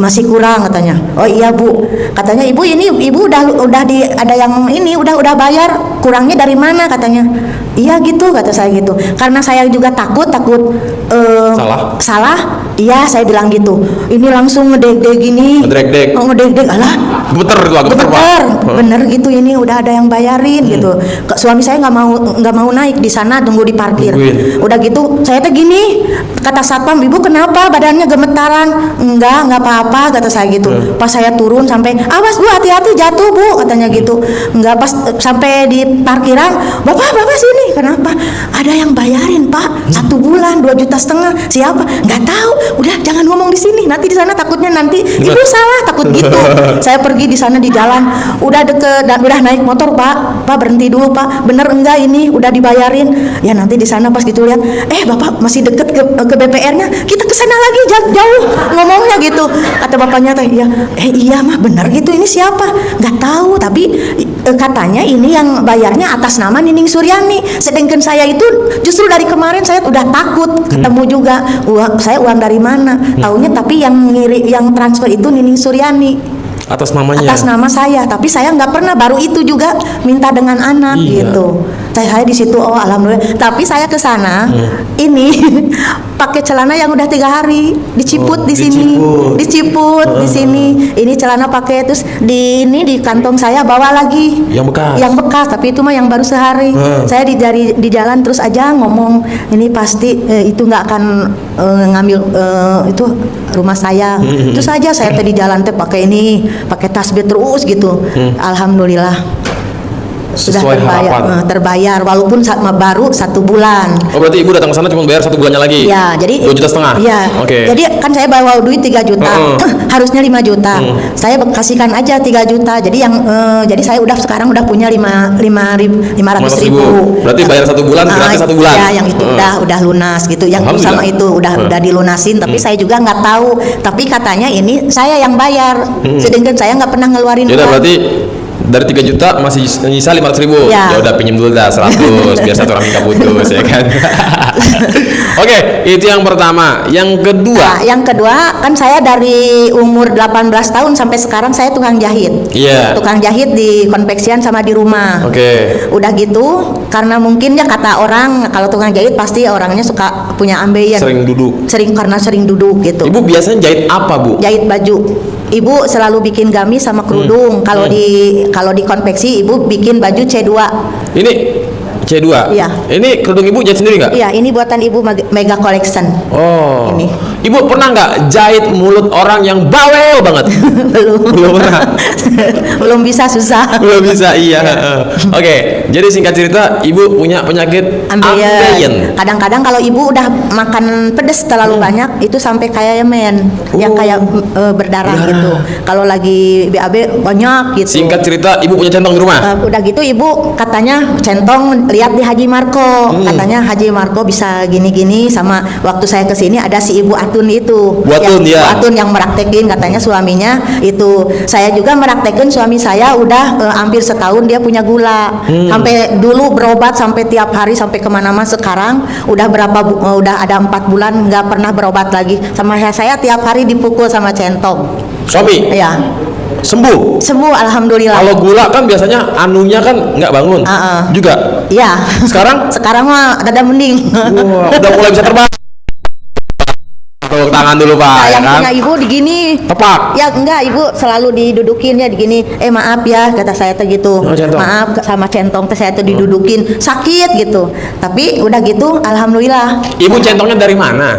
Masih kurang katanya. Oh iya Bu. Katanya Ibu ini Ibu udah ada yang ini udah bayar. Kurangnya dari mana katanya. Iya gitu kata saya gitu. Karena saya juga takut salah. Iya saya bilang gitu. Ini langsung ngedeg-deg gini. Ngedeg-deg. Oh ngedeg-deg alah. Gemeter tuh, gemeter, Pak. Bener, bener gitu ini udah ada yang bayarin gitu. Suami saya nggak mau naik di sana tunggu di parkir. Tungguin. Udah gitu saya teh gini kata satpam, Ibu kenapa badannya gemetaran? Enggak apa-apa kata saya gitu. Pas saya turun sampai awas Bu hati-hati jatuh Bu katanya gitu. Enggak pas sampai di parkiran bapak sini kenapa? Ada yang bayarin Pak 1 bulan 2,5 juta. Siapa? Nggak tahu. Udah jangan ngomong di sini nanti di sana takutnya nanti Ibu salah takut gitu. Saya pergi di sana di jalan udah deket dan udah naik motor Pak berhenti dulu Pak bener enggak ini udah dibayarin ya nanti di sana pas gitu lihat Bapak masih deket ke BPR-nya kita ke sana lagi jauh ngomongnya gitu kata bapaknya teh iya mah bener gitu ini siapa nggak tahu tapi katanya ini yang bayarnya atas nama Nining Suryani sedangkan saya itu justru dari kemarin saya udah takut ketemu juga saya uang dari mana taunya tapi yang transfer itu Nining Suryani Atas namanya. atas nama saya tapi saya nggak pernah baru itu juga minta dengan anak gitu saya di situ oh alhamdulillah tapi saya ke sana ini pakai celana yang udah 3 hari diciput di sini diciput di sini ini celana pakai terus di kantong saya bawa lagi yang bekas tapi itu mah yang baru sehari saya di jalan terus aja ngomong ini pasti itu nggak akan ngambil itu rumah saya terus aja saya tadi jalan teh pakai tasbih terus gitu alhamdulillah sudah Sesuai harapan. terbayar walaupun baru 1 bulan. Oh berarti Ibu datang ke sana cuma bayar 1 bulannya lagi? Iya, jadi 2,5 juta. Iya. Oke. Jadi kan saya bawa duit 3 juta, harusnya 5 juta. Saya kasihkan aja 3 juta. Jadi jadi saya sekarang udah punya 500 ribu. Berarti bayar 1 bulan gratis 1 bulan. Ya, yang itu udah lunas gitu. Yang sama itu udah dilunasin. Tapi saya juga nggak tahu. Tapi katanya ini saya yang bayar. Sedangkan saya nggak pernah ngeluarin Ya udah uang. berarti dari 3 juta masih nyisa 500 ribu. Ya. Ya udah pinjem dulu dah 100 biar satu orang minta putus ya kan. Oke, itu yang pertama. Yang kedua. Nah, yang kedua kan saya dari umur 18 tahun sampai sekarang saya tukang jahit. Iya. Tukang jahit di konveksian sama di rumah. Oke. Udah gitu karena mungkin ya kata orang kalau tukang jahit pasti orangnya suka punya ambeien. Sering duduk. Karena sering duduk gitu. Ibu biasanya jahit apa, Bu? Jahit baju. Ibu selalu bikin gamis sama kerudung. Kalau di konveksi ibu bikin baju C2. Ini C2. Iya. Ini kerudung Ibu jahit sendiri nggak? Iya, ini buatan ibu Mega Collection. Oh. Ini. Ibu pernah nggak jahit mulut orang yang bawel banget? Belum pernah. Belum bisa susah. Belum bisa, iya. Oke, jadi singkat cerita, Ibu punya penyakit ambeien. Kadang-kadang kalau ibu udah makan pedes terlalu banyak, itu sampai kayak yemen, yang kayak berdarah gitu. Kalau lagi BAB banyak gitu. Singkat cerita, Ibu punya centong di rumah. Udah gitu ibu katanya centong lihat di Haji Marco, katanya Haji Marco bisa gini-gini sama waktu saya kesini ada si Ibu Atun itu. Bu Atun, Ibu ya. Atun yang meraktekin katanya suaminya itu. Saya juga meraktekin suami saya udah hampir setahun dia punya gula. Sampai dulu berobat sampai tiap hari sampai kemana-mana sekarang udah udah ada 4 bulan nggak pernah berobat lagi. Sama saya tiap hari dipukul sama centong. Suami? Ya. Sembuh? Sembuh alhamdulillah. Kalau gula kan biasanya anunya kan nggak bangun. Juga? Iya. Sekarang? Sekarang mah ada mending. Wah, udah mulai bisa terbang. tepuk tangan dulu Pak, Nah, ya yang kan? punya ibu digini. Tepak. Ya enggak, ibu selalu didudukin ya digini. Maaf ya kata saya tuh gitu. Oh, centong. Maaf sama centong teh saya tuh didudukin sakit gitu. Tapi udah gitu alhamdulillah Ibu centongnya dari mana?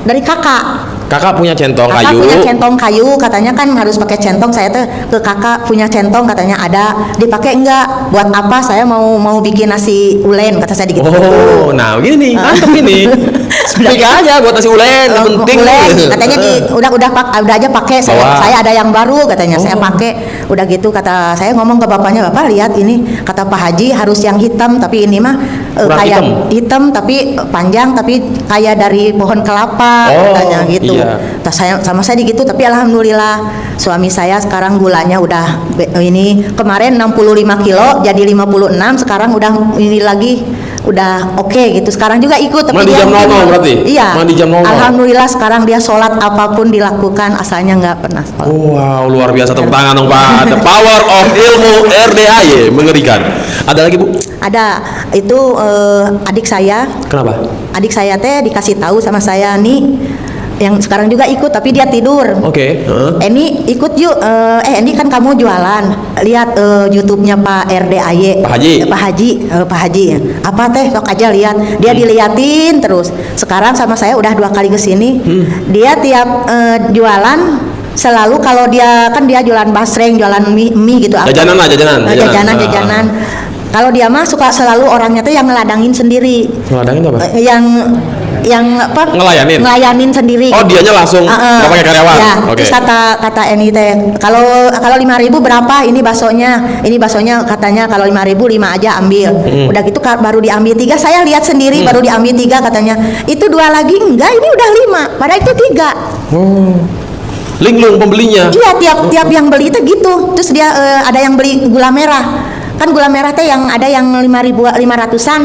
dari kakak. Kakak punya centong Kakak kayu. punya centong kayu, katanya kan harus pakai centong. Saya tuh ke kakak punya centong, katanya ada. Dipakai enggak? Buat apa? Saya mau bikin nasi ulen, kata saya gitu. Oh, nah begini nih, mantep ini. Speak aja buat nasi ulen, yang penting. Ulen, katanya udah aja pakai. Bawa. Saya ada yang baru, katanya saya pakai. Udah gitu kata saya ngomong ke bapaknya, Bapak lihat ini, kata Pak Haji harus yang hitam, tapi ini mah Kurang kayak hitam. tapi panjang, tapi kayak dari pohon kelapa, Oh, katanya gitu. iya. Tas saya sama saya gitu, tapi alhamdulillah suami saya sekarang gulanya udah ini kemarin 65 kilo jadi 56, sekarang udah ini lagi udah oke gitu. Sekarang juga ikut tapi Mandi dia jam 00 berarti? Iya. Mandi jam 00. Alhamdulillah sekarang dia sholat apapun dilakukan, asalnya nggak pernah sholat. Wow, luar biasa, tepuk tangan dong Pak. The power of ilmu RDAY, mengerikan. Ada lagi Bu? Ada itu adik saya. Kenapa? Adik saya teh dikasih tahu sama saya nih, yang sekarang juga ikut tapi dia tidur. Oke. Ini ikut yuk. Ini kan kamu jualan. Lihat YouTube-nya Pak RDAY. Pak Haji. Pak Haji. Apa teh? Sok aja lihat. Dia diliatin terus. Sekarang sama saya udah 2 kali ke sini. Dia tiap jualan selalu kalau dia kan dia jualan basreng, jualan mie gitu. Jajanan lah, jajanan. Jajanan. Kalau dia mah suka selalu orangnya tuh yang ngeladangin sendiri. Ngeladangin apa? Yang apa? Ngelayanin sendiri. Oh, dianya langsung nggak pakai karyawan. Ya, Oke. terus kata ini teh, kalau 5.000 berapa? Ini baksonya katanya kalau 5.000 5 aja ambil. Udah gitu baru diambil 3. Saya lihat sendiri baru diambil 3 katanya. Itu 2 lagi enggak, ini udah 5. Padahal itu 3. Linglung pembelinya. Iya, tiap yang beli itu gitu. Terus dia ada yang beli gula merah. Kan gula merah teh yang ada yang 500-an.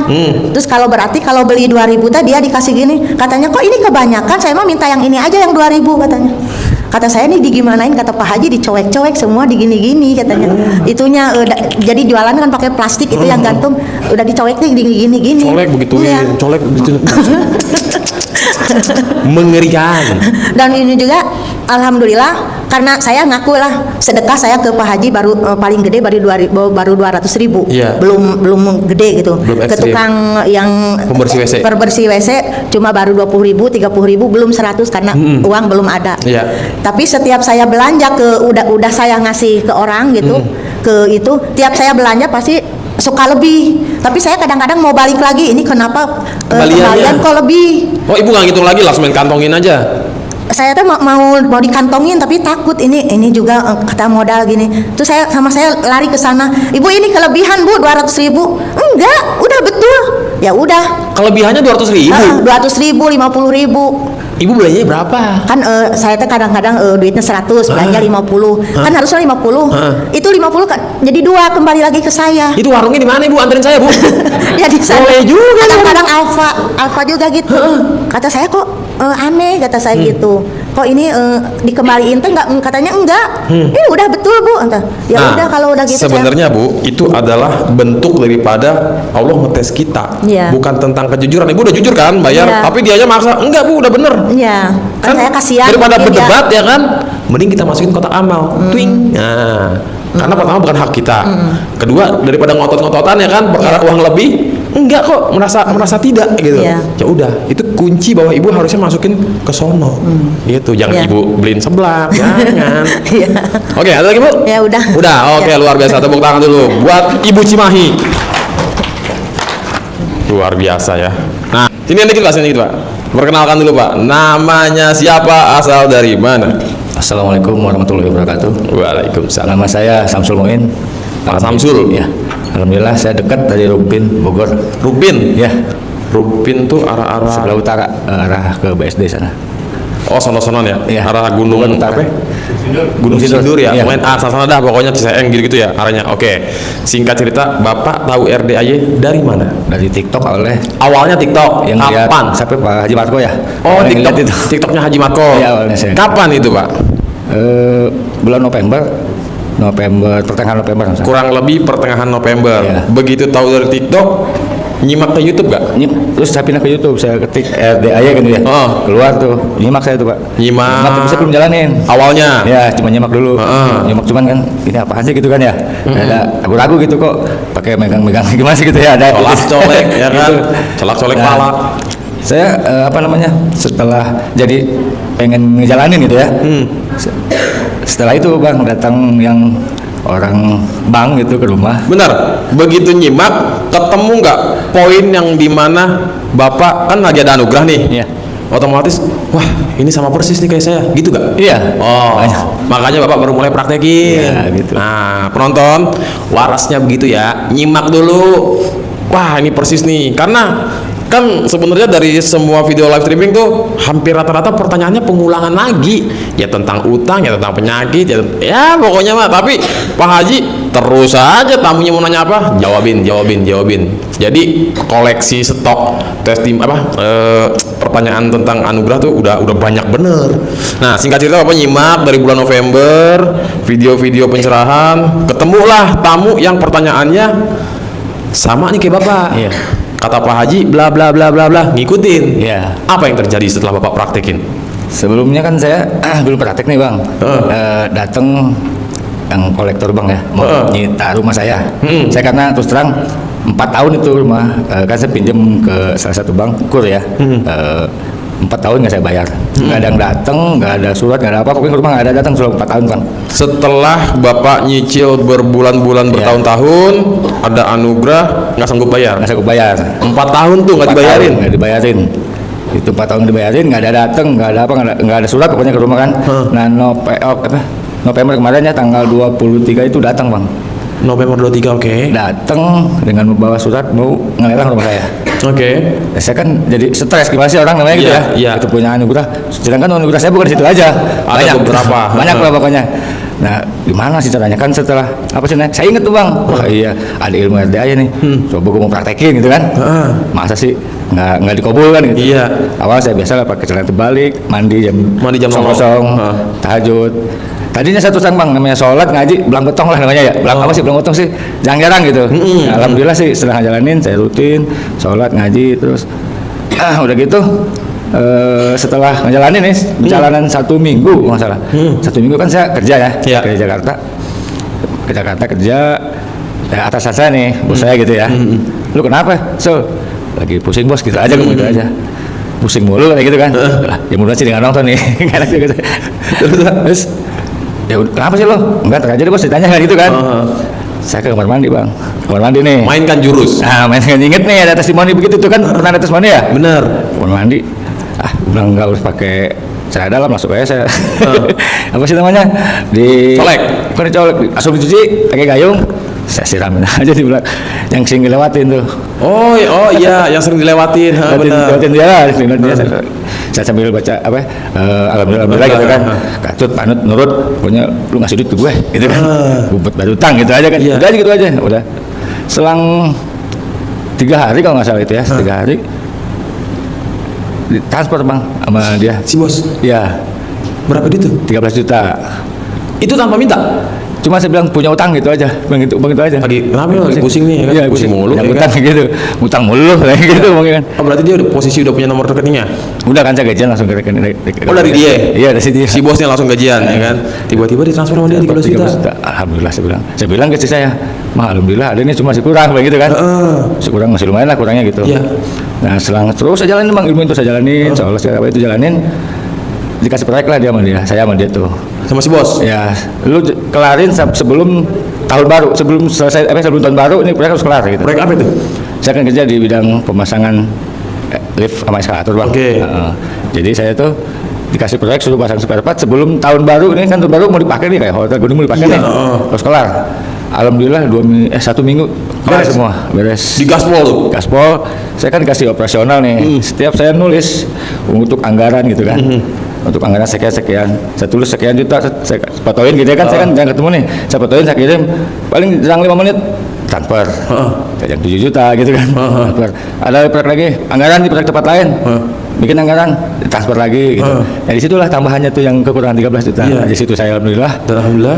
Terus kalau berarti kalau beli 2.000 teh dia dikasih gini. Katanya kok ini kebanyakan, saya mau minta yang ini aja yang 2.000 katanya. Kata saya nih digimanain, kata Pak Haji dicowek-cowek semua digini-gini katanya. Itunya jadi jualan kan pakai plastik itu yang gantung udah dicowek nih gini-gini. Colek begituin, Iya. colek begitu. Mengerikan. Dan ini juga alhamdulillah karena saya ngaku lah sedekah saya ke Pak Haji baru paling gede baru 200.000. Iya. Belum gede gitu. Belum Ke ekstrim. tukang yang Pembersih WC. cuma baru 20.000, 30.000 belum 100 karena uang belum ada. Iya. Tapi setiap saya belanja udah saya ngasih ke orang gitu, ke itu tiap saya belanja pasti suka lebih. Tapi saya kadang-kadang mau balik lagi, ini kenapa kembalian kok lebih? Oh, Ibu nggak ngitung lagi, langsung main kantongin aja. Saya tuh mau dikantongin tapi takut ini juga kata modal gini. Terus saya lari ke sana. Ibu ini kelebihan Bu 200.000. Enggak, udah betul. Ya udah. Kelebihannya 200.000. 200.000, 50.000. Ibu belanjanya berapa? Kan saya tuh kadang-kadang duitnya 100, belanja 50. Kan harusnya 50. Itu 50 kan jadi 2 kembali lagi ke saya. Itu warungnya di mana Ibu? Anterin saya Bu. Ya di sana. Boleh juga. Kadang-kadang Alfa juga gitu. Kata saya kok aneh, kata saya gitu. Kok ini dikembaliin teh katanya enggak. Ini udah betul Bu. Ya udah kalau udah gitu. Sebenarnya Bu, itu adalah bentuk daripada Allah ngetes kita. Iya. Bukan tentang kejujuran. Ibu udah jujur kan bayar, Iya. tapi dianya maksa. Enggak Bu, udah bener. Iya. Kan saya kasihan. Daripada mungkin berdebat ya kan, mending kita masukin kotak amal. Twing. Nah, karena pertama bukan hak kita. Kedua, daripada ngotot-ngototan ya kan, perkara uang lebih, enggak kok merasa tidak gitu. Iya. Ya udah, itu kunci bahwa Ibu harusnya masukin ke sono. Gitu, jangan Iya. Ibu beliin seblak, jangan. Iya. Oke, ada lagi Bu? Ya udah. Udah, oke, Ya. luar biasa. Tepuk tangan dulu buat Ibu Cimahi. Luar biasa ya. Nah, sini dikit Pak. Perkenalkan dulu Pak. Namanya siapa, asal dari mana? Assalamualaikum warahmatullahi wabarakatuh. Waalaikumsalam. Nama saya Samsul Muin. Pak Samsul. Ya. Alhamdulillah saya dekat dari Rupin, Bogor. Rupin. Ya. Rupin tuh arah-arah. Sebelah utara, arah ke BSD sana. Oh, sono-sonon ya. Iya. Arah gunung Bukan utara. apa? Gunung Sindur ya. Iya. Main sana dah pokoknya Ciseeng gitu-gitu ya arahnya. Oke. Singkat cerita, Bapak tahu RDAY dari mana? Dari TikTok oleh Awalnya TikTok. yang lihat Kapan? siapa Pak Haji Marko ya? Oh, Yang TikTok. lihat itu. TikToknya Haji Marko. Iya, awalnya saya. Kapan itu, Pak? Bulan November, pertengahan November. Kurang lebih pertengahan November. Iya. Begitu tahu dari TikTok, Nyimak ke YouTube gak? Terus saya pindah ke YouTube, saya ketik RDAY gitu ya. Oh. Keluar tuh, nyimak saya tuh Pak. Nyimak. Tapi saya belum jalanin. Awalnya. Ya, cuma nyimak dulu. Nyimak cuman kan ini apaan sih gitu kan ya. Ada ragu-ragu gitu kok. Pakai megang-megang gimana sih gitu ya. Ada Colak-colek ya kan. Gitu. Colak-colek Nah, palak. Saya setelah jadi pengen ngejalanin gitu ya. Setelah itu Bang datang yang orang bank gitu ke rumah. Benar, begitu nyimak ketemu nggak poin yang dimana Bapak kan lagi ada anugerah nih. Iya. Otomatis, wah ini sama persis nih kayak saya, gitu gak? Iya. Oh, makanya Bapak baru mulai praktekin. Iya, gitu. Nah, penonton, warasnya begitu ya, nyimak dulu. Wah, ini persis nih, karena kan sebenarnya dari semua video live streaming tuh hampir rata-rata pertanyaannya pengulangan lagi, ya tentang utang, ya tentang penyakit, ya pokoknya mah. Tapi Pak Haji terus aja tamunya mau nanya apa, jawabin. Jadi koleksi stok pertanyaan tentang anugerah tuh udah banyak bener. Nah, singkat cerita Bapak nyimak dari bulan November video-video pencerahan, ketemulah tamu yang pertanyaannya sama nih kayak Bapak. Iya. Kata Pak Haji bla bla bla bla bla, ngikutin. Iya. Apa yang terjadi setelah Bapak praktekin? Sebelumnya kan saya belum praktek nih Bang. Datang yang kolektor Bang ya, mau nyita rumah saya. Saya karena terus terang 4 tahun itu rumah, kan saya pinjam ke salah satu bank kur ya. 4 tahun nggak saya bayar, nggak ada yang datang, nggak ada surat, nggak ada apa, pokoknya ke rumah nggak ada datang selama 4 tahun Bang. Setelah Bapak nyicil berbulan-bulan bertahun-tahun, ada anugerah nggak sanggup bayar. Nggak sanggup bayar. 4 tahun tuh nggak dibayarin. Nggak dibayarin. Itu 4 tahun nggak dibayarin, nggak ada datang, nggak ada apa, nggak ada surat pokoknya ke rumah kan. Nah, November kemarin ya tanggal 23 itu datang Bang. November 23, oke. Datang dengan membawa surat mau ngelelang rumah saya. Oke. Ya, saya kan jadi stres, gimana sih orang namanya gitu Iya, ya. iya. Itu punya anugerah. Sedangkan anugerah saya bukan di situ aja. Ada beberapa. Banyak lah pokoknya. Nah, gimana sih caranya kan setelah apa sih? Saya inget tuh Bang. Wah iya, ada ilmu RDA nih. Coba gue mau praktekin gitu kan. Masa sih nggak dikabulkan gitu. Iya. Awal saya biasa lah pakai celana terbalik, mandi jam kosong, tahajud. Tadinya satu sang Bang, namanya sholat ngaji belang betong lah namanya ya. Belang apa sih belang betong sih? Jarang-jarang gitu. Nah, alhamdulillah sih setelah ngejalanin saya rutin sholat ngaji terus udah gitu setelah ngejalanin nih perjalanan 1 minggu nggak salah. 1 minggu kan saya kerja ya, ke Jakarta. Ke Jakarta kerja atasan saya nih, bos saya gitu ya. Lu kenapa? Lagi pusing bos gitu aja gitu aja. Pusing mulu kayak gitu kan. Ya mudah sih dengan nonton nih. Gitu. Terus ya kenapa sih lo? Enggak, aja deh bos ditanya kan gitu kan. Saya ke kamar mandi Bang, kamar mandi nih. Mainkan jurus. Mainkan inget nih ada testimoni begitu tuh kan, pernah ada testimoni ya? Bener. Kamar mandi, bilang nggak harus pakai celana dalam, masuk aja saya. Apa sih namanya? Colek. Bukan dicolek, langsung dicuci pakai gayung. Saya siramin aja di belakang yang sering dilewatin tuh. Oh iya, yang sering dilewatin. Dilewatin dia, saya sambil baca alhamdulillah gitu kan, katut panut nurut, pokoknya lu ngasih duit ke gue gitu kan, gue bayar utang gitu aja kan. Udah aja gitu aja, udah selang 3 hari kalau nggak salah itu ya, 3 hari ditransfer Bang sama dia Si bos. ya. Berapa duit tuh? 13 juta. Itu tanpa minta. Cuma saya bilang punya utang gitu aja, bang itu aja. Lagi kenapa lo lagi pusing nih? Iya, pusing mulu. Punya Ya utang kan? gitu, utang mulu kayak gitu mungkin kan. Oh, berarti dia udah punya nomor rekeningnya. Udah kan saya gajian langsung ke rekening. Oh, dari dia? Iya, dari dia. Si bosnya langsung gajian ya kan. Tiba-tiba ditransfer sama dia 13 juta. Alhamdulillah saya bilang ke istri saya, "Mah, alhamdulillah ada ini cuma masih kurang begitu kan." Kurang masih lumayan lah kurangnya gitu. Iya. Nah, selang terus saya jalanin Bang, ilmu itu saya jalanin, soal segala itu jalanin. Dikasih proyek lah dia sama dia, saya sama dia tuh. Sama si bos. Ya, lu kelarin sebelum tahun baru, sebelum selesai sebelum tahun baru ini proyek harus kelar gitu. Proyek apa itu? Saya kan kerja di bidang pemasangan lift sama eskalator Bang. Oke. Jadi saya tuh dikasih proyek suruh pasang spare part sebelum tahun baru, ini kan tahun baru mau dipakai nih kayak hotel gedung mau dipakai nih. Harus kelar. Alhamdulillah 1 minggu beres semua, beres. Di gaspol tuh. Gaspol, saya kan dikasih operasional nih. Setiap saya nulis untuk anggaran gitu kan. Untuk anggaran sekian, saya tulis sekian juta, saya fotoin gitu ya kan, saya kan jangan ketemu nih, saya fotoin, saya kirim, paling jarang 5 menit, transfer, yang 7 juta gitu kan, transfer. Ada proyek lagi, anggaran di proyek tempat lain, bikin anggaran, transfer lagi gitu. Ya di situlah tambahannya tuh yang kekurangan 13 juta. Iya. Di situ saya Alhamdulillah.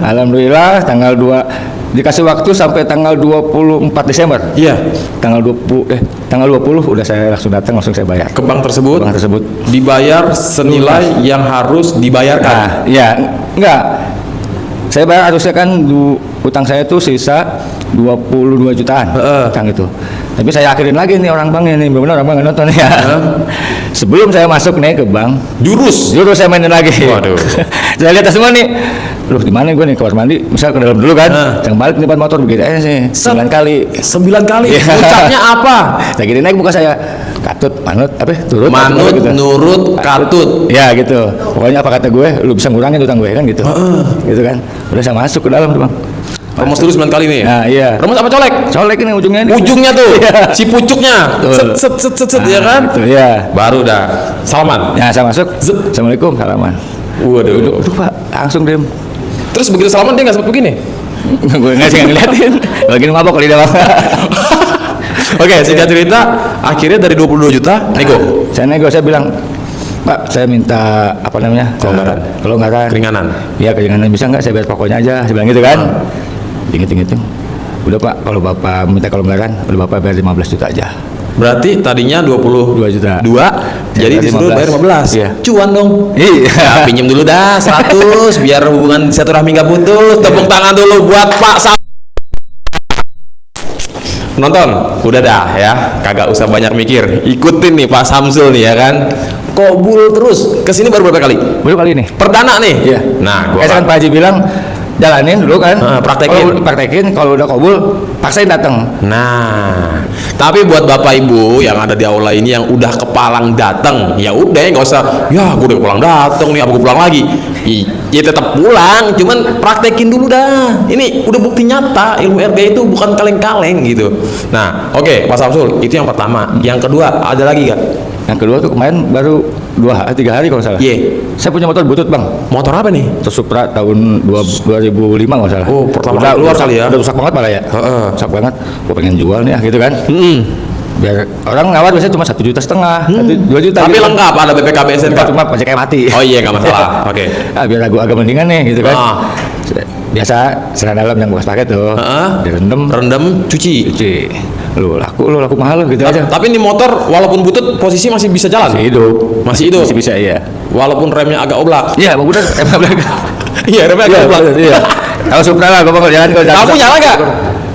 alhamdulillah tanggal 2 dikasih waktu sampai tanggal 24 Desember. Iya. Tanggal 20 udah saya langsung datang, langsung saya bayar. Ke bank tersebut. Bank tersebut. Dibayar senilai yang harus dibayarkan. Nah, ya enggak. Saya bayar harusnya kan utang saya tuh sisa 22 jutaan. Utang itu. Tapi saya akhirin lagi nih orang banknya nih, benar orang bank nggak nonton ya. Sebelum saya masuk nih ke bank, jurus saya mainin lagi. Waduh. Saya lihat semua nih. Loh gimana gue nih kamar mandi, misal ke dalam dulu kan, jangan balik nih depan motor begitu aja sih. 9 kali. 9 kali. Iya. Ucapnya apa? Saya gini naik muka saya, katut, manut, apa? Turut, Manut, gitu. nurut, katut. Ya gitu. Pokoknya apa kata gue, lu bisa ngurangin utang gue kan gitu. Gitu kan. Udah saya masuk ke dalam tuh bang. Remos dulu 9 kali nih. Nah iya. Remos apa colek? Colek ini ujungnya ini. Ujungnya tuh, Iya. si pucuknya, set, ya kan? Gitu, ya. Baru dah, salaman. Ya saya masuk. Assalamualaikum, salaman. Waduh. Aduh pak, langsung dem. Terus begitu salaman dia nggak sempat begini. Gue nggak sih ngeliatin. Lagi ngabok kalau di dalam. Oke, singkat cerita, akhirnya dari 22 juta, nego. Saya bilang, Pak, saya minta apa namanya? Kelonggaran. Keringanan. Iya, keringanan bisa nggak? Saya bayar pokoknya aja. Saya bilang gitu kan. Inget-inget. Udah Pak, kalau Bapak minta kelonggaran, udah Bapak bayar 15 juta aja. Berarti tadinya 2 juta. 2, jadi disuruh 15. bayar 15. Iya. Cuan dong. Iya. Ya, pinjem dulu dah 100 biar hubungan silaturahmi nggak putus. Tepuk tangan dulu buat Pak Sam. Nonton, udah dah ya, kagak usah banyak mikir. Ikutin nih Pak Samsul nih ya kan. Kobul terus. Kesini baru berapa kali? Baru kali ini. Perdana nih. Iya. Nah, Kayak kan Pak Haji bilang, jalanin dulu kan. Praktekin, kalau udah kabul, paksain datang. Nah, tapi buat bapak ibu yang ada di aula ini yang udah kepalang datang, ya udah nggak usah. Ya, gue udah kepalang datang nih, apa gue pulang lagi? Ya tetap pulang, cuman praktekin dulu dah. Ini udah bukti nyata ilmu RD itu bukan kaleng-kaleng gitu. Nah, oke, Pak Samsul, itu yang pertama. Yang kedua ada lagi gak? Yang kedua tuh kemarin baru 3 hari kalau salah. Iya. Saya punya motor butut bang. Motor apa nih? Motor Supra tahun 2005 kalau salah. Oh, pertama udah kali keluar kali ya? Udah rusak banget malah ya. Rusak banget. Gue pengen jual nih gitu kan. Biar orang nawar biasanya cuma 1,5 juta, 2 juta. Tapi gitu. lengkap, ada BPKB SNK. Cuma pajak kayak mati. Oh iya, nggak masalah. Oke. Nah, biar agak mendingan nih gitu kan. Ah. Biasa celana dalam yang bekas pakai tuh. Rendem, cuci. Lu laku mahal gitu aja. Tapi ini motor walaupun butut posisi masih bisa jalan. Masih hidup. Masih bisa iya. Walaupun remnya agak oblak. Iya, udah Iya, remnya agak oblak. Iya. Kalau Supra lah, gue jalan kalau jalan. Lampu nyala nggak?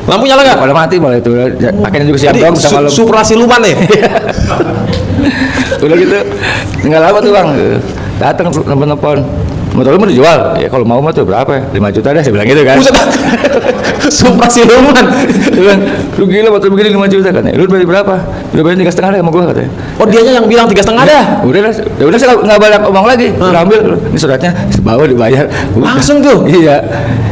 Lampu nyala nggak? Pada mati malah itu. Pakainya juga siap Jadi dong sama lu. Supra siluman nih. Udah gitu. Tinggal apa tuh bang? Datang nelfon. Motor lu mau dijual? Ya kalau mau mah tuh berapa? 5 juta dah, saya bilang gitu kan. Buset. Supra siluman. Dia bilang, lu gila motor begini 5 juta katanya. Lu beli berapa? Udah bayar 3,5 deh sama gua katanya. Oh, dianya yang bilang 3,5 dah. Udah saya nggak banyak omong lagi. Udah ambil. Ini suratnya bawa dibayar. Langsung tuh. Iya.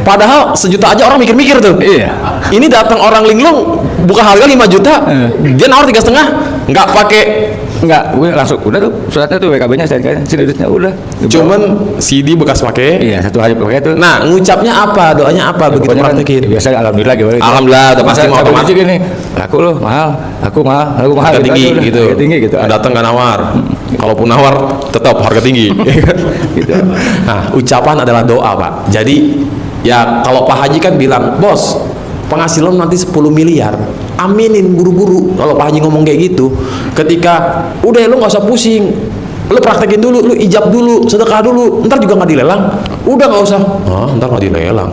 Padahal 1 juta aja orang mikir-mikir tuh. Iya. Ini datang orang linglung buka harga 5 juta. Dia nawar 3,5. Nggak pakai. Enggak, gue langsung udah tuh suratnya tuh WKB-nya saya sini duitnya udah. Cuman CD bekas pakai. Iya, 1 hari pakai tuh. Nah, ngucapnya apa? Doanya apa begitu Pokoknya kan, praktekin? biasa alhamdulillah gitu. Alhamdulillah, udah pasti mau otomatis. gini. Laku lo mahal, aku mahal Harga tinggi aja udah. gitu. Harga tinggi gitu. Datang nggak nawar. Kalaupun nawar tetap harga tinggi. Gitu. Nah, ucapan adalah doa, Pak. Jadi ya kalau Pak Haji kan bilang, "Bos, penghasilan nanti 10 miliar." Aminin buru-buru kalau Pak Haji ngomong kayak gitu. Ketika udah lu nggak usah pusing, lu praktekin dulu, lu ijab dulu, sedekah dulu, ntar juga nggak dilelang. Udah nggak usah. Ntar nggak dilelang.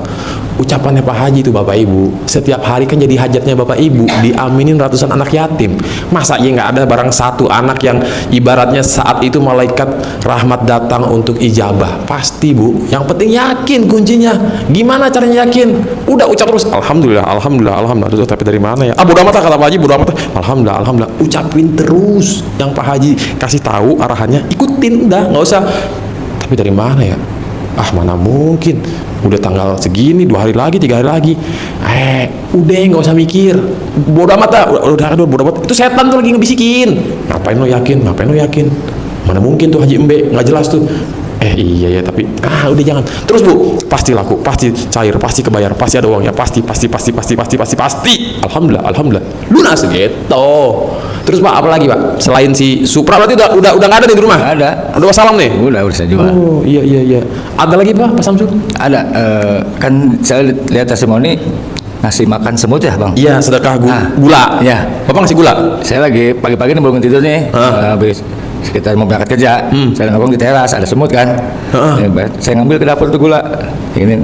Ucapannya Pak Haji itu Bapak Ibu, setiap hari kan jadi hajatnya Bapak Ibu, diaminin ratusan anak yatim. Masa ya nggak ada barang satu anak yang ibaratnya saat itu malaikat rahmat datang untuk ijabah? Pasti Bu. Yang penting yakin kuncinya. Gimana caranya yakin? Udah ucap terus alhamdulillah, alhamdulillah, alhamdulillah. Terus tapi dari mana ya? Bodo amat kata Pak Haji, bodo amat. Alhamdulillah, alhamdulillah. Ucapin terus yang Pak Haji kasih tahu arahannya, ikutin udah, nggak usah. Tapi dari mana ya? Mana mungkin, udah tanggal segini, 2 hari lagi, 3 hari lagi, udah nggak usah mikir, bodo amat dah, udah bodo amat. Itu setan tuh lagi ngebisikin, ngapain lo yakin, mana mungkin tuh Haji Embe, nggak jelas tuh. Iya ya, tapi udah jangan. Terus Bu, pasti laku, pasti cair, pasti kebayar, pasti ada uangnya, pasti. Alhamdulillah. Lunas gitu. Terus Pak, apa lagi Pak? Selain si Supra berarti udah nggak ada nih di rumah? Nggak ada. Udah wassalam nih? Udah saya jual. Oh iya. Ada lagi Pak Samsul? Ada, kan saya lihat testimoni ngasih makan semut ya Bang? Iya, sedekah Nah, gula. iya. Bapak ngasih gula? Saya lagi pagi-pagi nih belum tidur nih, habis sekitar mau berangkat kerja, saya nongkrong di teras, ada semut kan. Ya, saya ngambil ke dapur tuh gula. Ini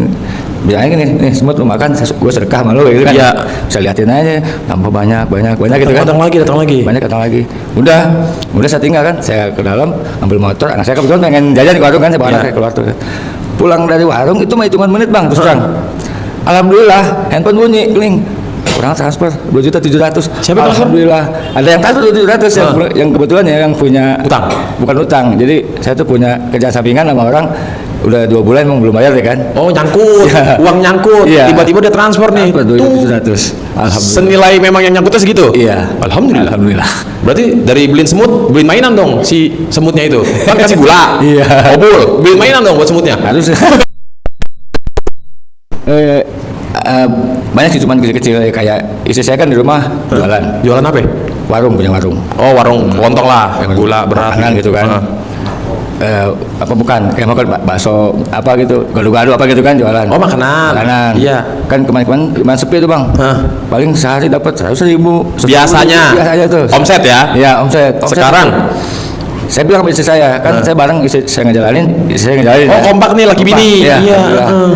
bilangnya gini, nih semut lu makan, gue sedekah sama lu gitu kan. Iya. Saya liatin aja, tambah banyak gitu kan. Datang lagi. Banyak datang lagi. Udah saya tinggal kan, saya ke dalam ambil motor, anak saya kebetulan pengen jajan di warung kan, saya bawa anak saya keluar tuh. Pulang dari warung itu mah hitungan menit Bang, terus terang. Alhamdulillah, handphone bunyi, kling. Kurang transfer 2.700.000. Siapa transfer? Alhamdulillah. Ada yang transfer 2.700.000 yang kebetulan ya yang punya Utang? Bukan utang. Jadi saya tuh punya kerjaan sampingan sama orang udah 2 bulan emang belum bayar ya kan. Oh, nyangkut. Iya. Uang nyangkut. Iya. Tiba-tiba dia transfer nih. 2.700.000. Alhamdulillah. Senilai memang yang nyangkutnya segitu? Iya. Alhamdulillah. Berarti dari beliin semut, beliin mainan dong si semutnya itu. Kan kasih gula. Iya. Obul, beliin mainan dong buat semutnya. Harus. Banyak sih cuman kecil-kecil ya, kayak istri saya kan di rumah jualan. Jualan apa? Warung, punya warung. Oh, warung lontong lah, gula, beras Makanan gitu kan. Apa bukan kayak makan bakso apa gitu, gado-gado apa gitu kan jualan. Oh, makanan. Iya. Kan kemarin sepi tuh Bang. Paling sehari dapat 100.000. Biasanya tuh omset ya? Iya, omset. Sekarang saya bilang sama istri saya, kan saya bareng istri saya ngejalanin, istri saya ngejalanin. Oh, kompak nih laki bini. Iya. Iya.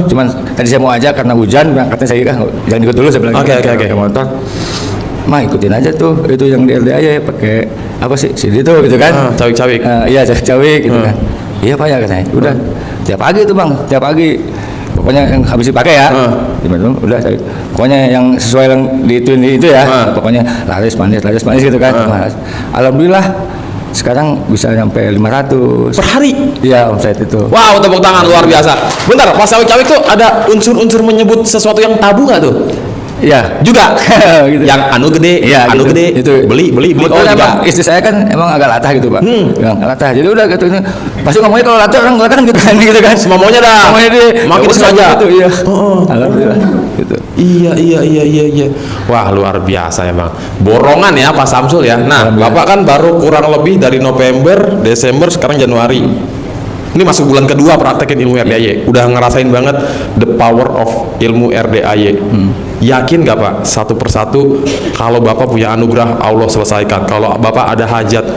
Cuman tadi saya mau ajak karena hujan, berangkatnya saya kan jangan ikut dulu, saya bilang. Oke. Pakai motor. Ma ikutin aja tuh, itu yang di LDA ya pakai apa sih? CD tuh gitu kan. Cawik-cawik. Iya, cawik gitu kan. Iya Pak ya katanya. Udah tiap pagi tuh Bang, tiap pagi. Pokoknya yang habis dipakai ya. Udah pokoknya yang sesuai yang diituin itu ya. Pokoknya laris manis gitu kan. Alhamdulillah sekarang bisa sampai 500 Per hari? Iya, omset itu. Wow, tepuk tangan luar biasa. Bentar, pas cawik-cawik tuh ada unsur-unsur menyebut sesuatu yang tabu nggak tuh? Iya. Juga. Gitu. Yang anu gede, Iya, anu gitu. gede. Itu beli. Oh, juga. emang istri saya kan emang agak latah gitu Pak. Agak latah. Jadi udah gitu. Pasti ngomongnya kalau latah orang kan gitu kan Semua maunya dah. Ngomongnya dia Makin sengaja. gitu, iya. Alhamdulillah gitu. Iya. Wah, luar biasa emang. Borongan ya Pak Samsul ya. Nah, Bapak kan baru kurang lebih dari November, Desember, sekarang Januari. Ini masuk bulan kedua praktekin ilmu RDAY. Udah ngerasain banget the power of ilmu RDAY. Yakin gak Pak, satu persatu kalau Bapak punya anugerah Allah selesaikan. Kalau Bapak ada hajat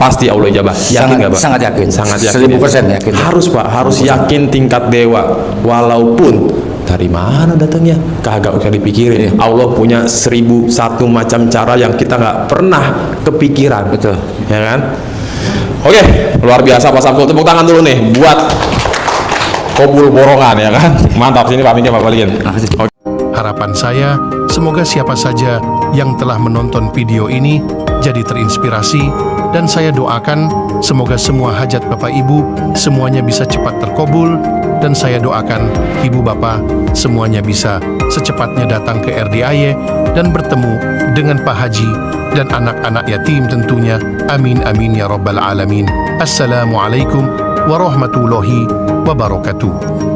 pasti Allah ijabah. Yakin gak Pak? Sangat yakin. Sangat yakin. 1000% yakin. Harus Pak, harus yakin tingkat dewa. Walaupun dari mana datangnya? Kagak usah dipikirin. Allah punya 1001 macam cara yang kita nggak pernah kepikiran. Betul. Ya kan? Oke, luar biasa Pak Samsul. Tepuk tangan dulu nih buat Kobul Borongan ya kan. Mantap, sini Pak Mingke Pak balikin. Oke. Harapan saya, semoga siapa saja yang telah menonton video ini jadi terinspirasi, dan saya doakan semoga semua hajat Bapak Ibu semuanya bisa cepat terkabul, dan saya doakan Ibu Bapak semuanya bisa secepatnya datang ke RDAY dan bertemu dengan Pak Haji dan anak-anak yatim tentunya. Amin amin ya rabbal alamin. Assalamualaikum warahmatullahi wabarakatuh.